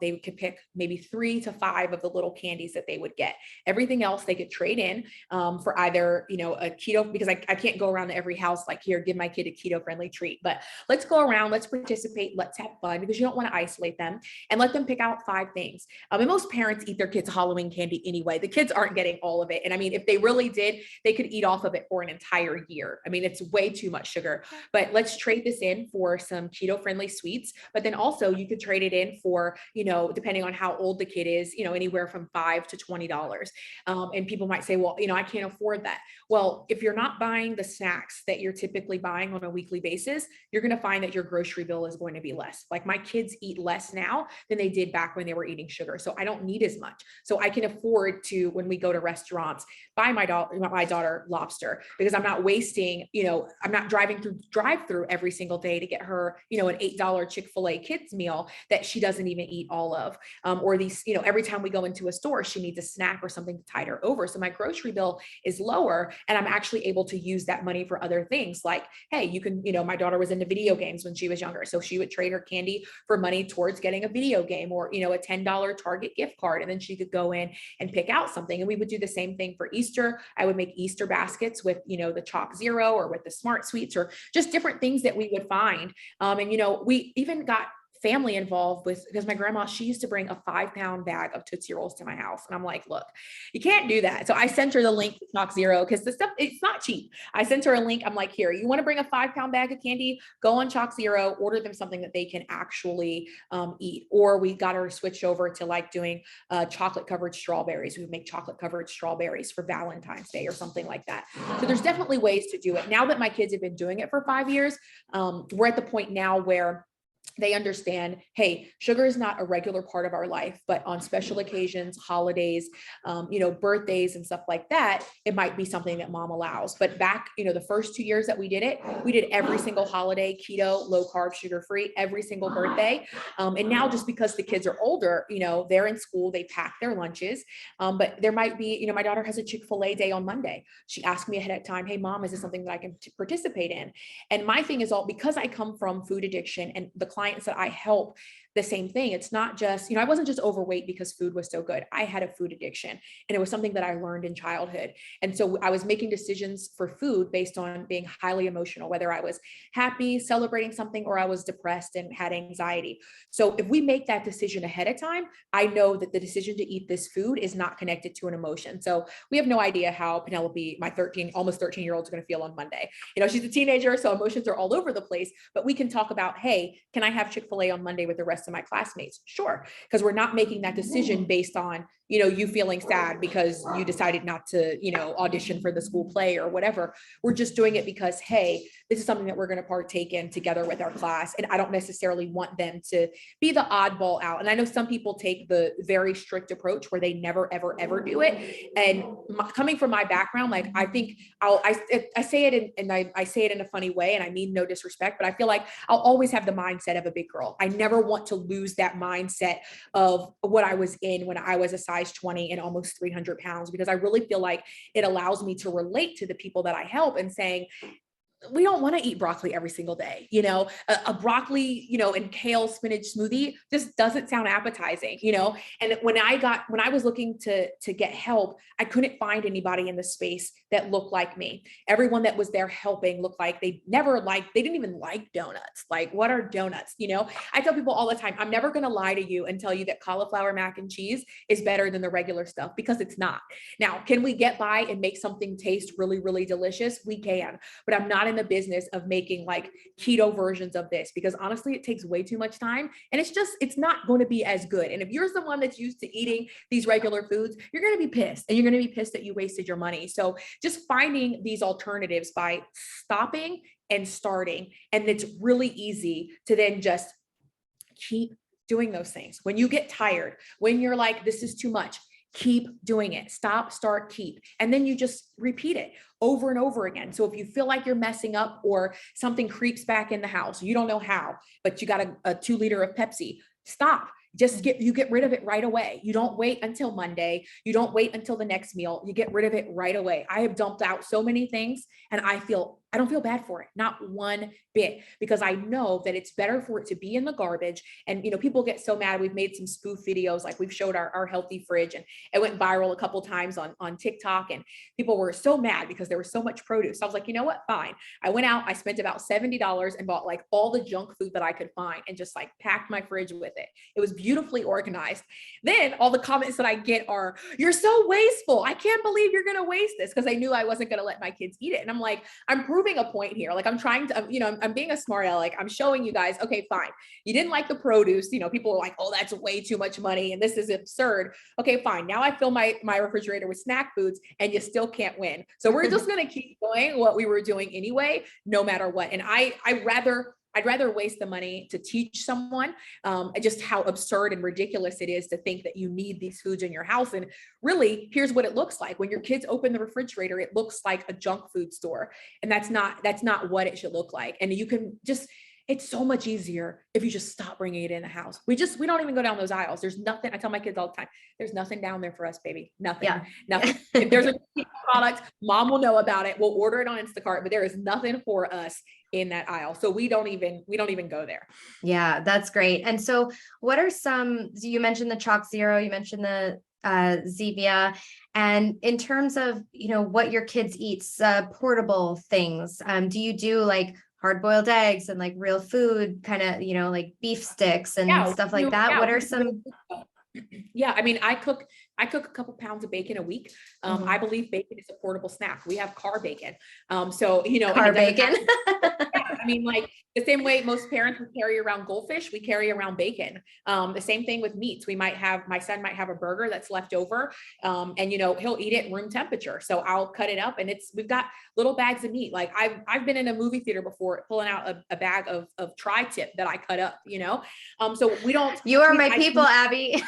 they could pick maybe 3 to 5 of the little candies that they would get. Everything else they could trade in for either, a keto, because I can't go around to every house like, here, give my kid a keto friendly treat, but let's go around, let's participate, let's have fun, because you don't want to isolate them, and let them pick out 5 things. And most parents eat their kids' Halloween candy anyway. The kids aren't getting all of it. And I mean, if they really did, they could eat off of it for an entire year. I mean, it's way too much sugar, but let's trade this in for some keto friendly sweets. But then also you could trade it in for, depending on how old the kid is, anywhere from $5 to $20. And people might say, well, I can't afford that. Well, if you're not buying the snacks that you're typically buying on a weekly basis, you're going to find that your grocery bill is going to be less. Like my kids eat less now than they did back when they were eating sugar. So I don't need as much. So I can afford to, when we go to restaurants, buy my daughter lobster, because I'm not wasting, I'm not driving through drive-through every single day to get her, an $8 Chick-fil-A kids meal that she doesn't even eat all of. Or these, every time we go into a store, she needs a snack or something to tide her over. So my grocery bill is lower, and I'm actually able to use that money for other things. Like, hey, you can, my daughter was into video games when she was younger. So she would trade her candy for money towards getting a video game, or, a $10 Target gift card. And then she could go in and pick out something. And we would do the same thing for Easter. I would make Easter baskets with, the Chalk Zero or with the Smart Sweets, or just different things that we would find. And, we even got family involved with, because my grandma, she used to bring a 5-pound bag of Tootsie Rolls to my house. And I'm like, look, you can't do that. So I sent her the link to Chalk Zero, because the stuff, it's not cheap. I sent her a link. I'm like, here, you want to bring a 5-pound bag of candy? Go on Chalk Zero, order them something that they can actually eat. Or we got her switched over to like doing chocolate covered strawberries. We would make chocolate covered strawberries for Valentine's Day or something like that. So there's definitely ways to do it. Now that my kids have been doing it for 5 years, we're at the point now where they understand, hey, sugar is not a regular part of our life, but on special occasions, holidays, birthdays and stuff like that, it might be something that mom allows. But back, the first 2 years that we did it, we did every single holiday, keto, low carb, sugar-free, every single birthday. And now just because the kids are older, they're in school, they pack their lunches. But there might be, my daughter has a Chick-fil-A day on Monday. She asked me ahead of time, hey, mom, is this something that I can participate in? And my thing is because I come from food addiction, and the clients that I help, the same thing. It's not just, I wasn't just overweight because food was so good. I had a food addiction, and it was something that I learned in childhood. And so I was making decisions for food based on being highly emotional, whether I was happy, celebrating something, or I was depressed and had anxiety. So if we make that decision ahead of time, I know that the decision to eat this food is not connected to an emotion. So we have no idea how Penelope, my almost 13-year-old, is going to feel on Monday. She's a teenager, so emotions are all over the place, but we can talk about, hey, can I have Chick-fil-A on Monday with the rest of my classmates? Sure. Because we're not making that decision based on, you feeling sad because you decided not to, audition for the school play or whatever. We're just doing it because, hey, this is something that we're going to partake in together with our class. And I don't necessarily want them to be the oddball out. And I know some people take the very strict approach where they never, ever, ever do it. And coming from my background, like, I think I say it and I say it in a funny way, and I mean no disrespect, but I feel like I'll always have the mindset of a big girl. I never want to lose that mindset of what I was in when I was a size 20 and almost 300 pounds, because I really feel like it allows me to relate to the people that I help, and saying, we don't want to eat broccoli every single day. A broccoli, and kale spinach smoothie just doesn't sound appetizing, and when I was looking to get help, I couldn't find anybody in the space that looked like me. Everyone that was there helping looked like they didn't even like donuts. Like, what are donuts? I tell people all the time, I'm never going to lie to you and tell you that cauliflower mac and cheese is better than the regular stuff, because it's not. Now, can we get by and make something taste really, really delicious? We can, but I'm not in the business of making like keto versions of this, because honestly, it takes way too much time, and it's not going to be as good. And if you're someone that's used to eating these regular foods, you're going to be pissed, and you're going to be pissed that you wasted your money. So just finding these alternatives by stopping and starting. And it's really easy to then just keep doing those things. When you get tired, when you're like, this is too much, keep doing it. Stop, start, keep. And then you just repeat it over and over again. So if you feel like you're messing up, or something creeps back in the house, you don't know how, but you got a 2 liter of Pepsi, stop. You get rid of it right away. You don't wait until Monday. You don't wait until the next meal. You get rid of it right away. I have dumped out so many things, and I feel I don't feel bad for it, not one bit, because I know that it's better for it to be in the garbage. And, people get so mad. We've made some spoof videos, like we've showed our healthy fridge, and it went viral a couple times on TikTok, and people were so mad because there was so much produce. So I was like, you know what? Fine. I went out, I spent about $70 and bought like all the junk food that I could find and just like packed my fridge with it. It was beautifully organized. Then all the comments that I get are, "You're so wasteful. I can't believe you're going to waste this," because I knew I wasn't going to let my kids eat it. And I'm like, I'm proving a point here. Like I'm trying to, I'm being a smart aleck. I'm showing you guys, okay, fine. You didn't like the produce. People are like, "Oh, that's way too much money. And this is absurd." Okay, fine. Now I fill my refrigerator with snack foods and you still can't win. So we're just going to keep doing what we were doing anyway, no matter what. And I'd rather waste the money to teach someone just how absurd and ridiculous it is to think that you need these foods in your house. And really, here's what it looks like. When your kids open the refrigerator, it looks like a junk food store. And that's not what it should look like. And you can just, it's so much easier if you just stop bringing it in the house. We don't even go down those aisles. There's nothing. I tell my kids all the time, there's nothing down there for us, baby. Nothing, nothing. If there's a product, mom will know about it. We'll order it on Instacart, but there is nothing for us in that aisle. So we don't even go there. Yeah, that's great. And so what are you mentioned the Chalk Zero, you mentioned the Zevia, and in terms of, what your kids eat, portable things, do you do like hard-boiled eggs and like real food, kind of, like beef sticks and stuff like that? Yeah, what are some? Yeah, I mean, I cook a couple pounds of bacon a week. I believe bacon is a portable snack. We have car bacon. So, Car bacon. I mean, like the same way most parents would carry around goldfish, we carry around bacon. The same thing with meats. My son might have a burger that's left over, and he'll eat it room temperature. So I'll cut it up, and we've got little bags of meat. Like I've been in a movie theater before, pulling out a bag of tri-tip that I cut up. So we don't. You are my people, Abby.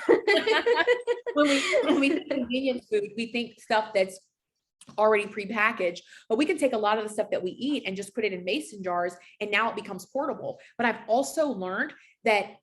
when we think convenience food, we think stuff that's already prepackaged, but we can take a lot of the stuff that we eat and just put it in mason jars, and now it becomes portable. But I've also learned that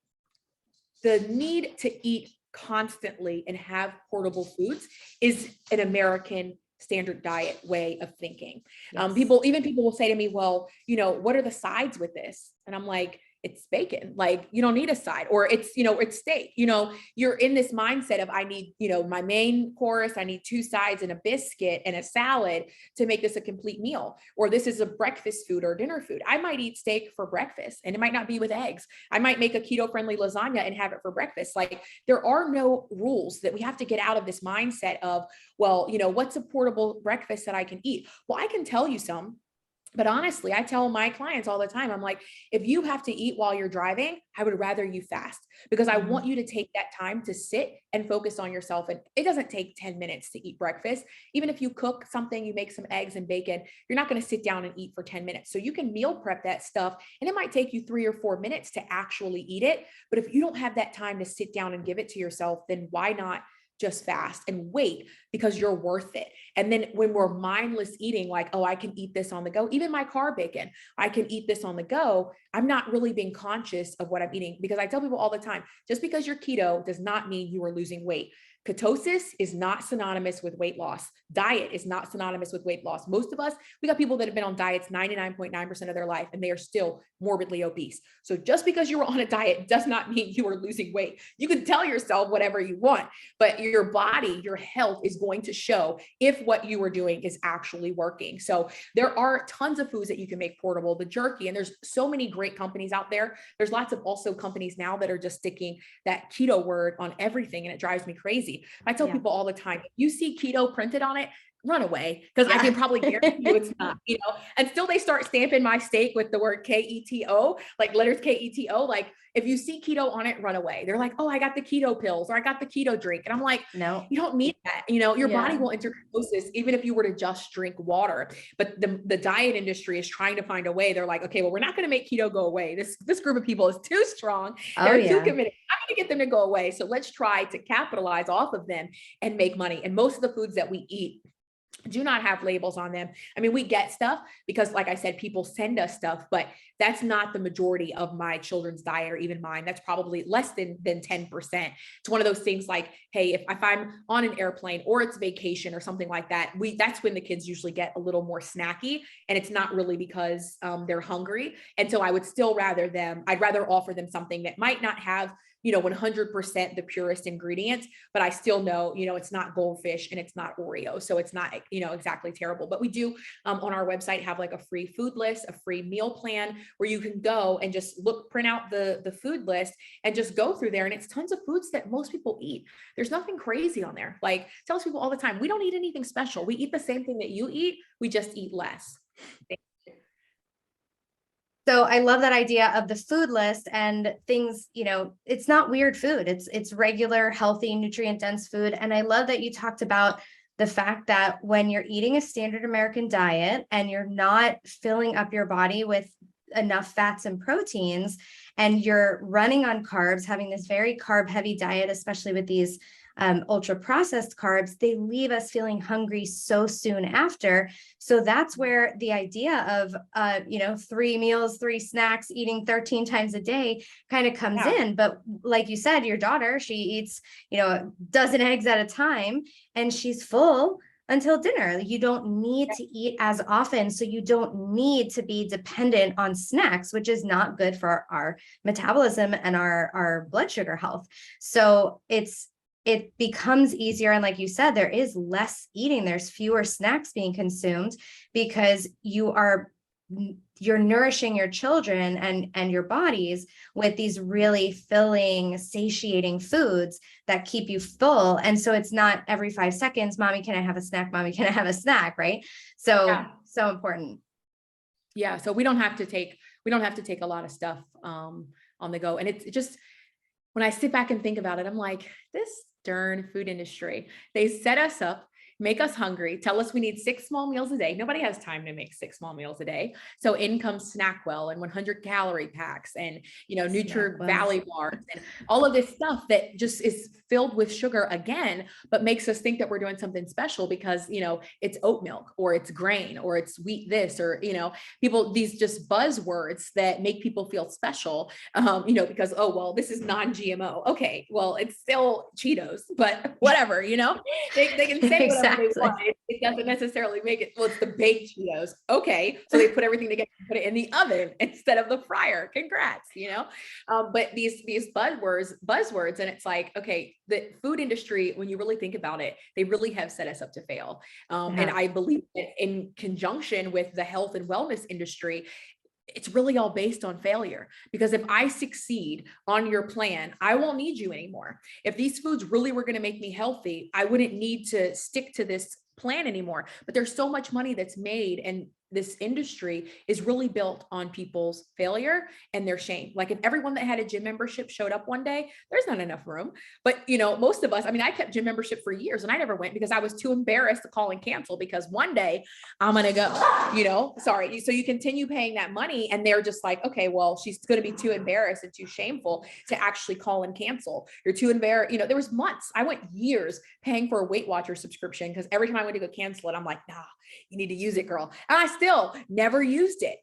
the need to eat constantly and have portable foods is an American standard diet way of thinking. Yes. People will say to me, "Well, what are the sides with this?" And I'm like, it's bacon. Like, you don't need a side, or it's steak. You're in this mindset of, I need, my main course, I need 2 sides and a biscuit and a salad to make this a complete meal. Or this is a breakfast food or dinner food. I might eat steak for breakfast, and it might not be with eggs. I might make a keto friendly lasagna and have it for breakfast. Like, there are no rules. That we have to get out of this mindset of, well, what's a portable breakfast that I can eat? Well, I can tell you some. But honestly, I tell my clients all the time, I'm like, if you have to eat while you're driving, I would rather you fast, because I want you to take that time to sit and focus on yourself. And it doesn't take 10 minutes to eat breakfast. Even if you cook something, you make some eggs and bacon, you're not going to sit down and eat for 10 minutes. So you can meal prep that stuff, and it might take you 3 or 4 minutes to actually eat it. But if you don't have that time to sit down and give it to yourself, then why not just fast and wait, because you're worth it. And then when we're mindless eating, like, oh, I can eat this on the go, even my car bacon, I can eat this on the go. I'm not really being conscious of what I'm eating, because I tell people all the time, just because you're keto does not mean you are losing weight. Ketosis is not synonymous with weight loss. Diet is not synonymous with weight loss. Most of us, we got people that have been on diets 99.9% of their life, and they are still morbidly obese. So just because you were on a diet does not mean you are losing weight. You can tell yourself whatever you want, but your body, your health is going to show if what you are doing is actually working. So there are tons of foods that you can make portable, the jerky, and there's so many great companies out there. There's lots of also companies now that are just sticking that keto word on everything, and it drives me crazy. I tell people all the time, if you see keto printed on it, run away, because I can probably guarantee you it's not, until they start stamping my steak with the word KETO, like letters KETO, like if you see keto on it, run away. They're like, oh, I got the keto pills, or I got the keto drink. And I'm like, no, you don't need that. Your body will enter ketosis even if you were to just drink water. But the diet industry is trying to find a way. They're like, okay, well, we're not going to make keto go away. This group of people is too strong. They're too committed. I'm going to get them to go away. So let's try to capitalize off of them and make money. And most of the foods that we eat do not have labels on them. I mean, we get stuff because, like I said, people send us stuff, but that's not the majority of my children's diet, or even mine. That's probably less than 10%. It's one of those things like, hey, if I'm on an airplane or it's vacation or something like that, that's when the kids usually get a little more snacky, and it's not really because they're hungry. And so I'd rather offer them something that might not have, 100% the purest ingredients, but I still know, it's not goldfish and it's not Oreo. So it's not, exactly terrible. But we do on our website have like a free food list, a free meal plan where you can go and just print out the food list and just go through there. And it's tons of foods that most people eat. There's nothing crazy on there. Like, tells people all the time, we don't eat anything special. We eat the same thing that you eat. We just eat less. So I love that idea of the food list and things, it's not weird food. It's regular, healthy, nutrient dense food. And I love that you talked about the fact that when you're eating a standard American diet and you're not filling up your body with enough fats and proteins, and you're running on carbs, having this very carb heavy diet, especially with these ultra processed carbs, they leave us feeling hungry so soon after. So that's where the idea of, 3 meals, 3 snacks, eating 13 times a day kind of comes in. But like you said, your daughter, she eats, a dozen eggs at a time and she's full until dinner. You don't need to eat as often. So you don't need to be dependent on snacks, which is not good for our metabolism and our blood sugar health. So it becomes easier. And like you said, there is less eating. There's fewer snacks being consumed because you're nourishing your children and your bodies with these really filling, satiating foods that keep you full. And so it's not every 5 seconds, mommy, can I have a snack? Mommy, can I have a snack? Right. So, so important. Yeah. So we don't have to take a lot of stuff on the go. And it's just, when I sit back and think about it, I'm like, this darn food industry, they set us up, make us hungry, tell us we need 6 small meals a day. Nobody has time to make 6 small meals a day. So in comes SnackWell and 100 calorie packs and, Nutri Valley bars and all of this stuff that just is filled with sugar again, but makes us think that we're doing something special because, it's oat milk or it's grain or it's wheat this, or, people, these just buzzwords that make people feel special, because, oh, well, this is non-GMO. Okay, well, it's still Cheetos, but whatever, they can say whatever they want. It doesn't necessarily make it, well, it's the baked Cheetos. Okay. So they put everything together and put it in the oven instead of the fryer. Congrats, but these buzzwords, and it's like, okay, the food industry, when you really think about it, they really have set us up to fail. And I believe that in conjunction with the health and wellness industry, it's really all based on failure, because if I succeed on your plan, I won't need you anymore. If these foods really were going to make me healthy, I wouldn't need to stick to this plan anymore. But there's so much money that's made, and this industry is really built on people's failure and their shame. Like, if everyone that had a gym membership showed up one day, there's not enough room. But, most of us, I mean, I kept gym membership for years and I never went because I was too embarrassed to call and cancel, because one day I'm going to go, sorry. So you continue paying that money and they're just like, okay, well, she's going to be too embarrassed and too shameful to actually call and cancel. You're too embarrassed. There was months, I went years paying for a Weight Watcher subscription because every time I went to go cancel it, I'm like, nah, you need to use it, girl. And I still never used it,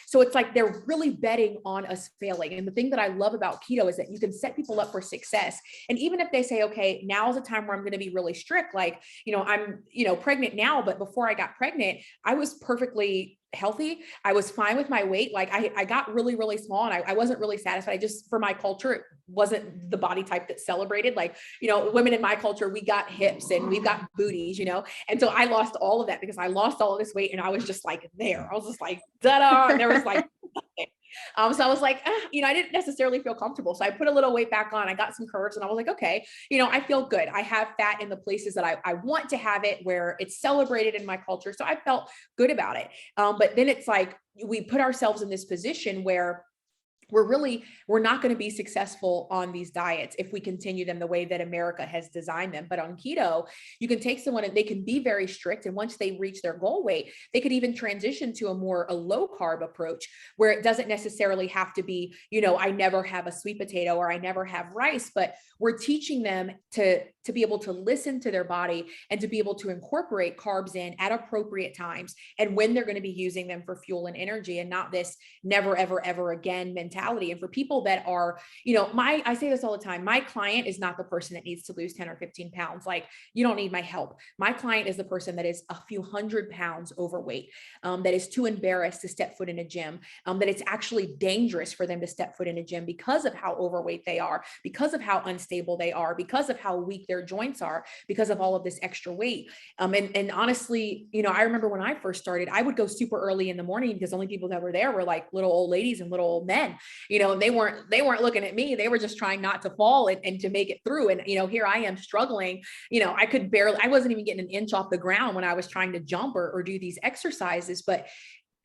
So it's like they're really betting on us failing. And the thing that I love about keto is that you can set people up for success. And even if they say, okay, now's a time where I'm going to be really strict, like, I'm, pregnant now, but before I got pregnant, I was perfectly healthy. I was fine with my weight. Like I got really, really small and I wasn't really satisfied. I just, for my culture, it wasn't the body type that celebrated. Like, women in my culture, we got hips and we've got booties, and so I lost all of that because I lost all of this weight and I was just like there. I was just like, da-da. And there was like nothing. So I was like, I didn't necessarily feel comfortable. So I put a little weight back on, I got some curves and I was like, okay, I feel good. I have fat in the places that I want to have it, where it's celebrated in my culture. So I felt good about it. But then it's like, we put ourselves in this position where we're not going to be successful on these diets if we continue them the way that America has designed them. But on keto, you can take someone and they can be very strict. And once they reach their goal weight, they could even transition to a low carb approach where it doesn't necessarily have to be, I never have a sweet potato or I never have rice, but we're teaching them to be able to listen to their body and to be able to incorporate carbs in at appropriate times and when they're going to be using them for fuel and energy, and not this never, ever, ever again mentality. And for people that are, I say this all the time, my client is not the person that needs to lose 10 or 15 pounds. Like, you don't need my help. My client is the person that is a few hundred pounds overweight, that is too embarrassed to step foot in a gym, that it's actually dangerous for them to step foot in a gym because of how overweight they are, because of how unstable they are, because of how weak their joints are, because of all of this extra weight. And honestly, I remember when I first started, I would go super early in the morning because the only people that were there were like little old ladies and little old men, and they weren't looking at me. They were just trying not to fall and to make it through. And, here I am struggling, I wasn't even getting an inch off the ground when I was trying to jump or do these exercises. But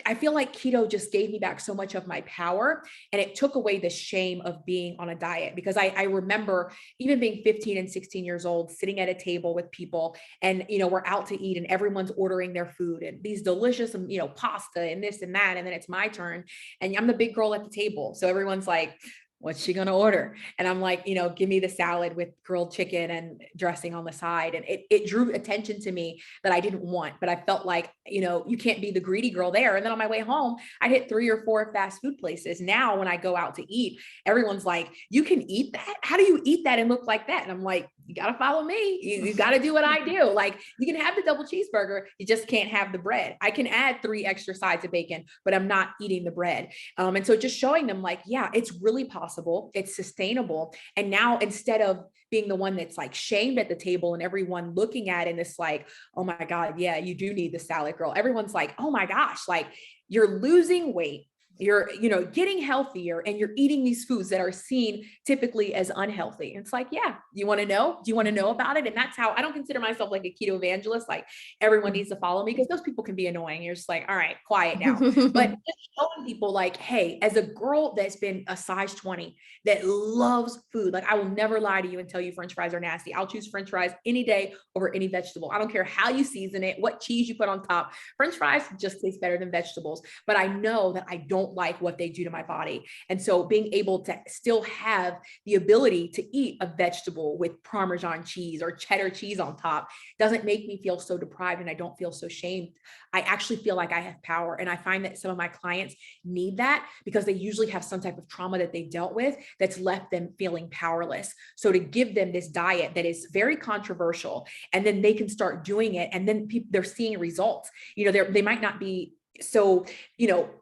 I feel like keto just gave me back so much of my power, and it took away the shame of being on a diet, because I remember even being 15 and 16 years old, sitting at a table with people and, we're out to eat and everyone's ordering their food and these delicious, pasta and this and that. And then it's my turn and I'm the big girl at the table. So everyone's like, what's she going to order? And I'm like, give me the salad with grilled chicken and dressing on the side. And it drew attention to me that I didn't want, but I felt like, you can't be the greedy girl there. And then on my way home, I hit 3 or 4 fast food places. Now, when I go out to eat, everyone's like, you can eat that? How do you eat that and look like that? And I'm like, you got to follow me. You got to do what I do. Like, you can have the double cheeseburger. You just can't have the bread. I can add 3 extra sides of bacon, but I'm not eating the bread. And so just showing them like, yeah, it's really possible. It's sustainable. And now, instead of being the one that's like shamed at the table and everyone looking at it and it's like, oh my God, yeah, you do need the salad girl. Everyone's like, oh my gosh, like, you're losing weight. You're, getting healthier and you're eating these foods that are seen typically as unhealthy. And it's like, yeah, you want to know? Do you want to know about it? And that's how I don't consider myself like a keto evangelist. Like, everyone needs to follow me, because those people can be annoying. You're just like, all right, quiet now. But just showing people like, hey, as a girl that's been a size 20 that loves food, like, I will never lie to you and tell you French fries are nasty. I'll choose French fries any day over any vegetable. I don't care how you season it, what cheese you put on top. French fries just taste better than vegetables. But I know that I don't like what they do to my body. And so being able to still have the ability to eat a vegetable with Parmesan cheese or cheddar cheese on top doesn't make me feel so deprived, and I don't feel so shamed. I actually feel like I have power. And I find that some of my clients need that because they usually have some type of trauma that they dealt with that's left them feeling powerless. So to give them this diet that is very controversial, and then they can start doing it, and then they're seeing results. They might not be so,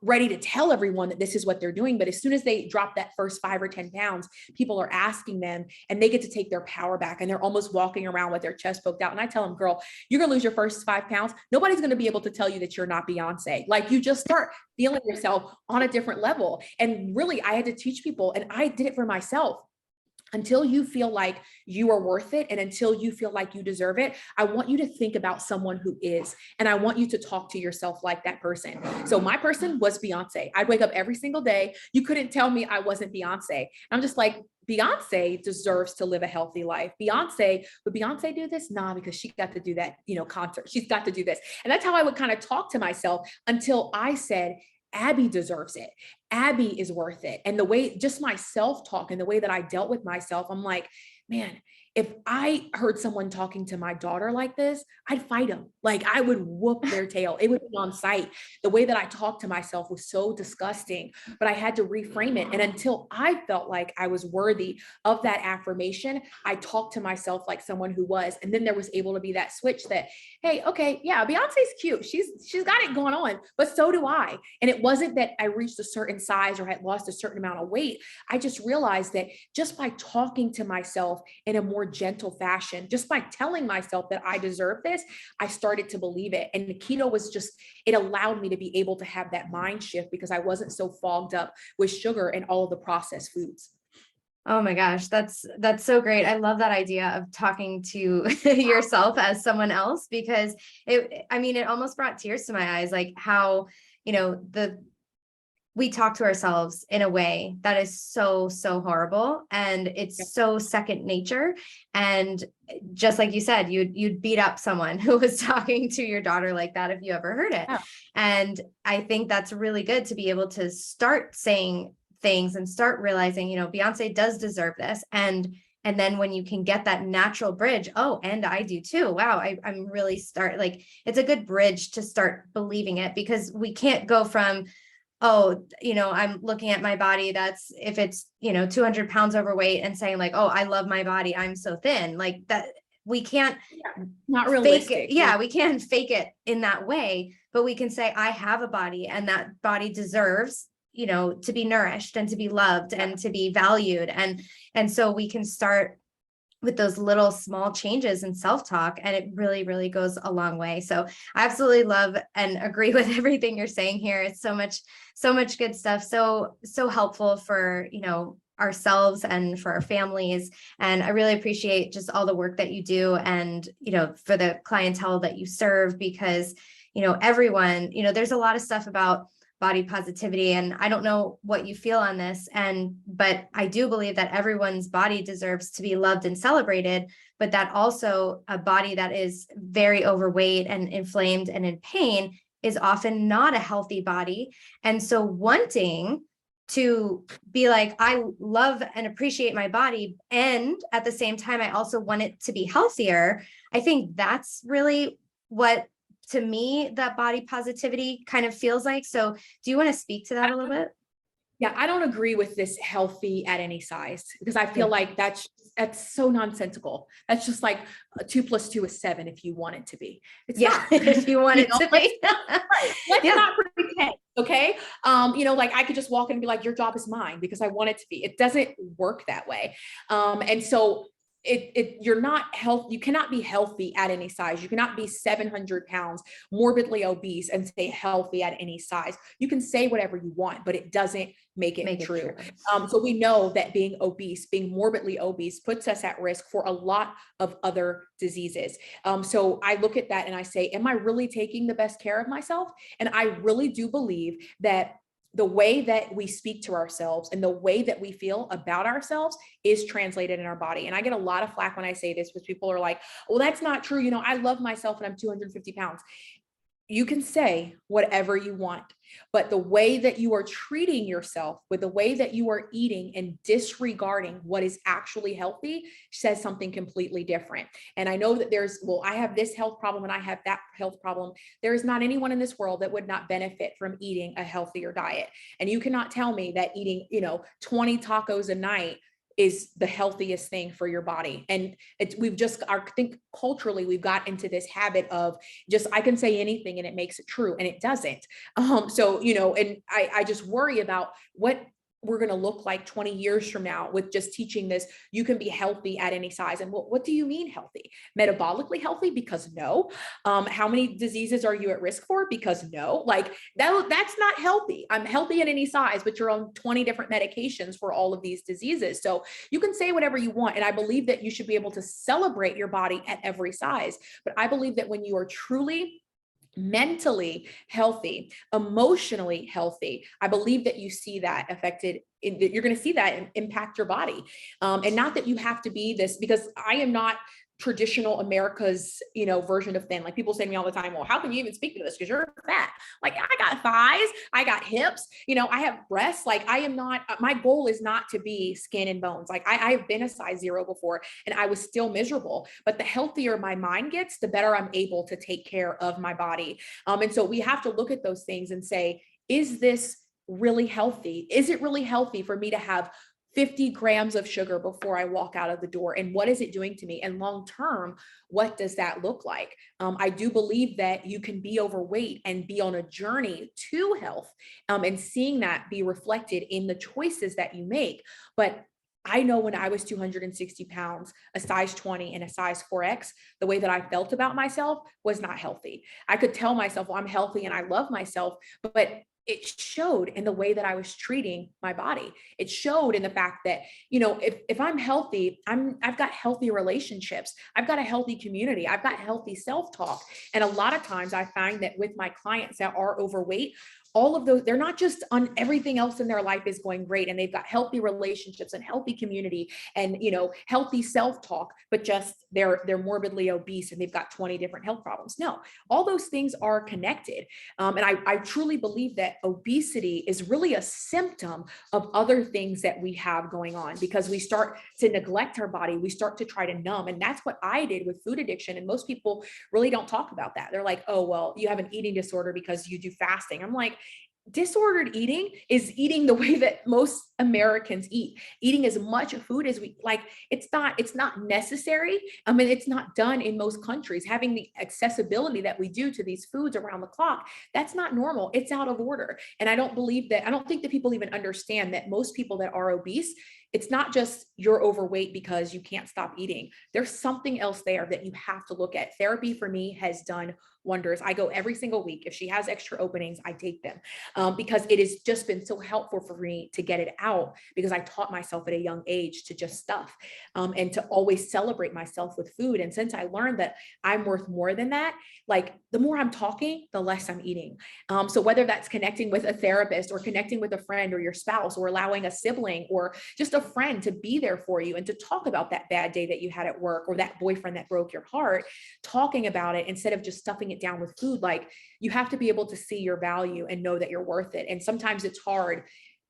ready to tell everyone that this is what they're doing. But as soon as they drop that first 5 or 10 pounds, people are asking them, and they get to take their power back, and they're almost walking around with their chest poked out. And I tell them, girl, you're going to lose your first 5 pounds. Nobody's going to be able to tell you that you're not Beyonce. Like, you just start feeling yourself on a different level. And really, I had to teach people, and I did it for myself. Until you feel like you are worth it, and until you feel like you deserve it, I want you to think about someone who is, and I want you to talk to yourself like that person. So my person was Beyonce. I'd wake up every single day. You couldn't tell me I wasn't Beyonce. I'm just like, Beyonce deserves to live a healthy life. Would Beyonce do this? Nah, because she got to do that, concert. She's got to do this. And that's how I would kind of talk to myself until I said, Abby deserves it. Abby is worth it. And the way, just my self-talk and the way that I dealt with myself, I'm like, man, if I heard someone talking to my daughter like this, I'd fight them. Like, I would whoop their tail. It would be on sight. The way that I talked to myself was so disgusting, but I had to reframe it. And until I felt like I was worthy of that affirmation, I talked to myself like someone who was. And then there was able to be that switch that, hey, okay, yeah, Beyonce's cute. She's got it going on, but so do I. And it wasn't that I reached a certain size or had lost a certain amount of weight. I just realized that just by talking to myself in a more gentle fashion, just by telling myself that I deserve this, I started to believe it. And the keto was just, it allowed me to be able to have that mind shift because I wasn't so fogged up with sugar and all of the processed foods. Oh my gosh, that's so great. I love that idea of talking to yourself as someone else, because it almost brought tears to my eyes, like how, the we talk to ourselves in a way that is so, so horrible. And it's so second nature. And just like you said, you'd beat up someone who was talking to your daughter like that if you ever heard it. Yeah. And I think that's really good to be able to start saying things and start realizing, Beyonce does deserve this. And then when you can get that natural bridge, oh, and I do too. Wow, I'm really it's a good bridge to start believing it, because we can't go from, oh, I'm looking at my body, that's if it's, 200 pounds overweight, and saying like, oh, I love my body, I'm so thin, like that. We can't not fake realistic. it. Yeah, we can't fake it in that way, but we can say, I have a body, and that body deserves, to be nourished and to be loved and to be valued. And so we can start with those little small changes in self-talk, and it really, really goes a long way. So I absolutely love and agree with everything you're saying here. It's so much good stuff. So helpful for, ourselves and for our families. And I really appreciate just all the work that you do, and, for the clientele that you serve, because, everyone, there's a lot of stuff about body positivity, and I don't know what you feel on this, but I do believe that everyone's body deserves to be loved and celebrated, but that also a body that is very overweight and inflamed and in pain is often not a healthy body. And so wanting to be like, I love and appreciate my body, and at the same time, I also want it to be healthier. I think that's really what, to me, that body positivity kind of feels like. So do you want to speak to that a little bit? Yeah, I don't agree with this healthy at any size, because I feel like that's so nonsensical. That's just like 2 + 2 is 7 if you want it to be. It's not. If you want it to be. Let's not pretend, okay? Like I could just walk in and be like, your job is mine because I want it to be. It doesn't work that way. And so you're not you cannot be healthy at any size. You cannot be 700 pounds, morbidly obese, and stay healthy at any size. You can say whatever you want, but it doesn't make it true. So we know that being obese, being morbidly obese, puts us at risk for a lot of other diseases. So I look at that and I say, am I really taking the best care of myself? And I really do believe that the way that we speak to ourselves and the way that we feel about ourselves is translated in our body. And I get a lot of flack when I say this, because people are like, well, that's not true. I love myself and I'm 250 pounds. You can say whatever you want, but the way that you are treating yourself, with the way that you are eating and disregarding what is actually healthy, says something completely different. And I know that I have this health problem and I have that health problem. There is not anyone in this world that would not benefit from eating a healthier diet. And you cannot tell me that eating, 20 tacos a night is the healthiest thing for your body. And I think culturally, we've got into this habit of just, I can say anything and it makes it true, and it doesn't. And I just worry about what we're going to look like 20 years from now with just teaching this. You can be healthy at any size. And what do you mean healthy? Metabolically healthy? Because no. How many diseases are you at risk for? Because no. Like that's not healthy. I'm healthy at any size, but you're on 20 different medications for all of these diseases. So you can say whatever you want. And I believe that you should be able to celebrate your body at every size. But I believe that when you are truly mentally healthy, emotionally healthy, I believe that you see that affected, you're going to see that impact your body. And not that you have to be this, because I am not traditional America's, version of thin. Like people say to me all the time, well, how can you even speak to this? Because you're fat. Like I got thighs, I got hips, I have breasts. Like I am not, my goal is not to be skin and bones. Like I've been a size 0 before and I was still miserable, but the healthier my mind gets, the better I'm able to take care of my body. And so we have to look at those things and say, is this really healthy? Is it really healthy for me to have 50 grams of sugar before I walk out of the door? And what is it doing to me? And long-term, what does that look like? I do believe that you can be overweight and be on a journey to health, and seeing that be reflected in the choices that you make. But I know when I was 260 pounds, a size 20 and a size 4X, the way that I felt about myself was not healthy. I could tell myself, well, I'm healthy and I love myself, but it showed in the way that I was treating my body. It showed in the fact that, if I'm healthy, I've got healthy relationships. I've got a healthy community. I've got healthy self-talk. And a lot of times I find that with my clients that are overweight, all of those, they're not just on everything else in their life is going great and they've got healthy relationships and healthy community and, you know, healthy self-talk, but just they're morbidly obese and they've got 20 different health problems. No, all those things are connected. And I truly believe that obesity is really a symptom of other things that we have going on, because we start to neglect our body. We start to try to numb. And that's what I did with food addiction. And most people really don't talk about that. They're like, oh, well, you have an eating disorder because you do fasting. I'm like, disordered eating is eating the way that most Americans eat, eating as much food as we like. It's not necessary. I mean, it's not done in most countries. Having the accessibility that we do to these foods around the clock, that's not normal. It's out of order. And I don't think that people even understand that most people that are obese, it's not just you're overweight because you can't stop eating. There's something else there that you have to look at. Therapy for me has done wonders. I go every single week. If she has extra openings, I take them because it has just been so helpful for me to get it out, because I taught myself at a young age to just stuff and to always celebrate myself with food. And since I learned that I'm worth more than that, like the more I'm talking, the less I'm eating. So whether that's connecting with a therapist or connecting with a friend or your spouse or allowing a sibling or just a friend to be there for you and to talk about that bad day that you had at work or that boyfriend that broke your heart, talking about it instead of just stuffing it down with food. Like, you have to be able to see your value and know that you're worth it. And sometimes it's hard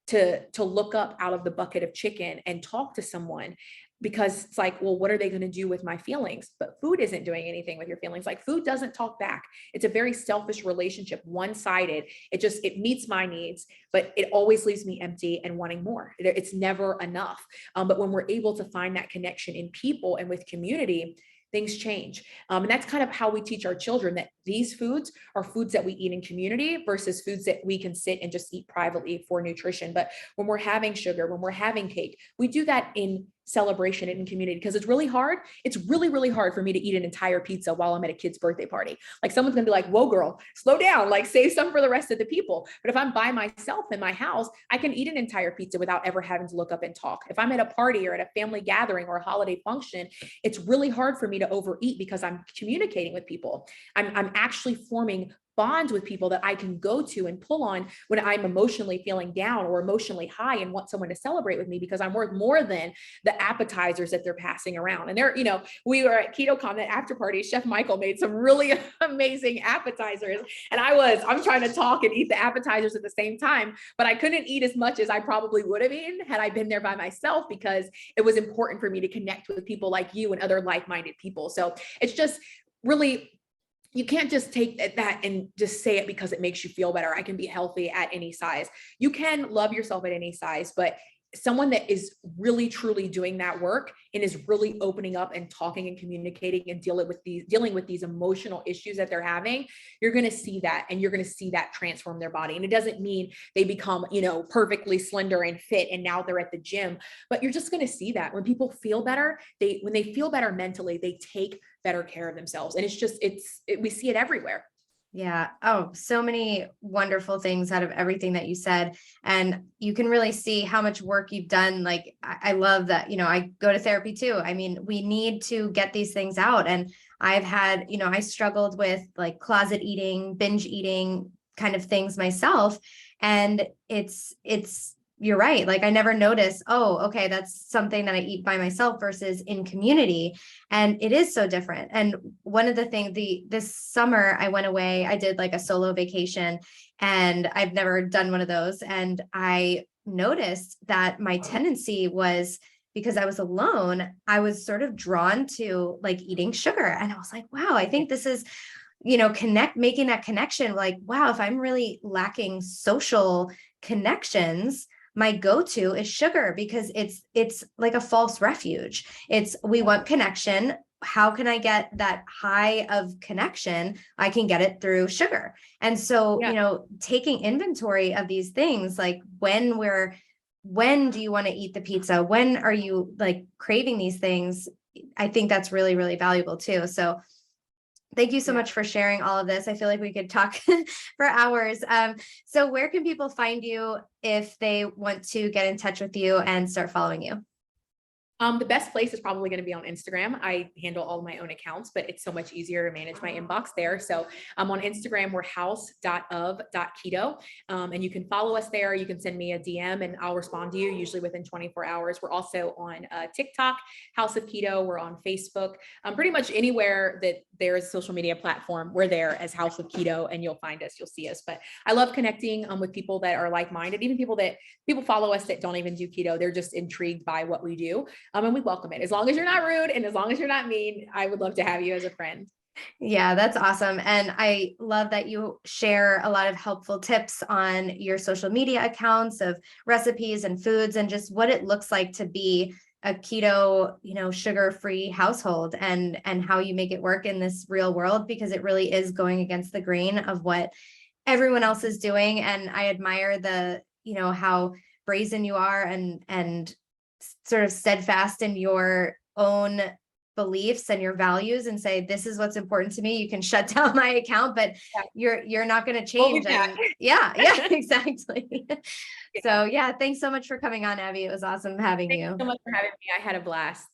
to look up out of the bucket of chicken and talk to someone, because it's like, well, what are they going to do with my feelings? But food isn't doing anything with your feelings. Like, food doesn't talk back. It's a very selfish relationship, one-sided. It meets my needs, but it always leaves me empty and wanting more. It's never enough. But when we're able to find that connection in people and with community, things change. And that's kind of how we teach our children that these foods are foods that we eat in community versus foods that we can sit and just eat privately for nutrition. But when we're having sugar, when we're having cake, we do that in celebration and in community, because it's really hard. It's really, really hard for me to eat an entire pizza while I'm at a kid's birthday party. Like, someone's gonna be like, whoa, girl, slow down, like save some for the rest of the people. But if I'm by myself in my house, I can eat an entire pizza without ever having to look up and talk. If I'm at a party or at a family gathering or a holiday function, it's really hard for me to overeat because I'm communicating with people. I'm actually forming bonds with people that I can go to and pull on when I'm emotionally feeling down or emotionally high and want someone to celebrate with me, because I'm worth more than the appetizers that they're passing around. And they're, you know, we were at KetoCon, that after party, Chef Michael made some really amazing appetizers. And I'm trying to talk and eat the appetizers at the same time, but I couldn't eat as much as I probably would have eaten had I been there by myself, because it was important for me to connect with people like you and other like-minded people. So it's just really, you can't just take that and just say it because it makes you feel better. I can be healthy at any size. You can love yourself at any size, but someone that is really truly doing that work and is really opening up and talking and communicating and dealing with these emotional issues that they're having, you're going to see that, and you're going to see that transform their body. And it doesn't mean they become, you know, perfectly slender and fit and now they're at the gym, but you're just going to see that when people feel better, when they feel better mentally, they take better care of themselves. And we see it everywhere. Yeah. Oh, so many wonderful things out of everything that you said. And you can really see how much work you've done. Like, I love that, you know, I go to therapy too. I mean, we need to get these things out. And I've had, you know, I struggled with like closet eating, binge eating kind of things myself. And you're right. Like, I never noticed, oh, okay, that's something that I eat by myself versus in community. And it is so different. And one of the things, this summer I went away, I did like a solo vacation, and I've never done one of those. And I noticed that my tendency was, because I was alone, I was sort of drawn to like eating sugar. And I was like, wow, I think this is, you know, making that connection. Like, wow, if I'm really lacking social connections, my go-to is sugar, because it's like a false refuge. We want connection. How can I get that high of connection? I can get it through sugar. And so, you know, taking inventory of these things, like when do you want to eat the pizza? When are you like craving these things? I think that's really, really valuable too. So thank you so much for sharing all of this. I feel like we could talk for hours. So where can people find you if they want to get in touch with you and start following you? The best place is probably going to be on Instagram. I handle all my own accounts, but it's so much easier to manage my inbox there. So I'm on Instagram. We're house.of.keto. And you can follow us there. You can send me a DM and I'll respond to you usually within 24 hours. We're also on TikTok, House of Keto. We're on Facebook. Pretty much anywhere that there is a social media platform, we're there as House of Keto, and you'll find us, you'll see us. But I love connecting with people that are like-minded, even people follow us that don't even do keto. They're just intrigued by what we do. And we welcome it. As long as you're not rude and as long as you're not mean, I would love to have you as a friend. Yeah, that's awesome. And I love that you share a lot of helpful tips on your social media accounts of recipes and foods and just what it looks like to be a keto, sugar-free household and how you make it work in this real world, because it really is going against the grain of what everyone else is doing. And I admire how brazen you are and sort of steadfast in your own beliefs and your values and say, this is what's important to me. You can shut down my account, but you're not going to change. And yeah, exactly. So yeah, thanks so much for coming on, Abby. It was awesome having you. Thanks so much for having me. I had a blast.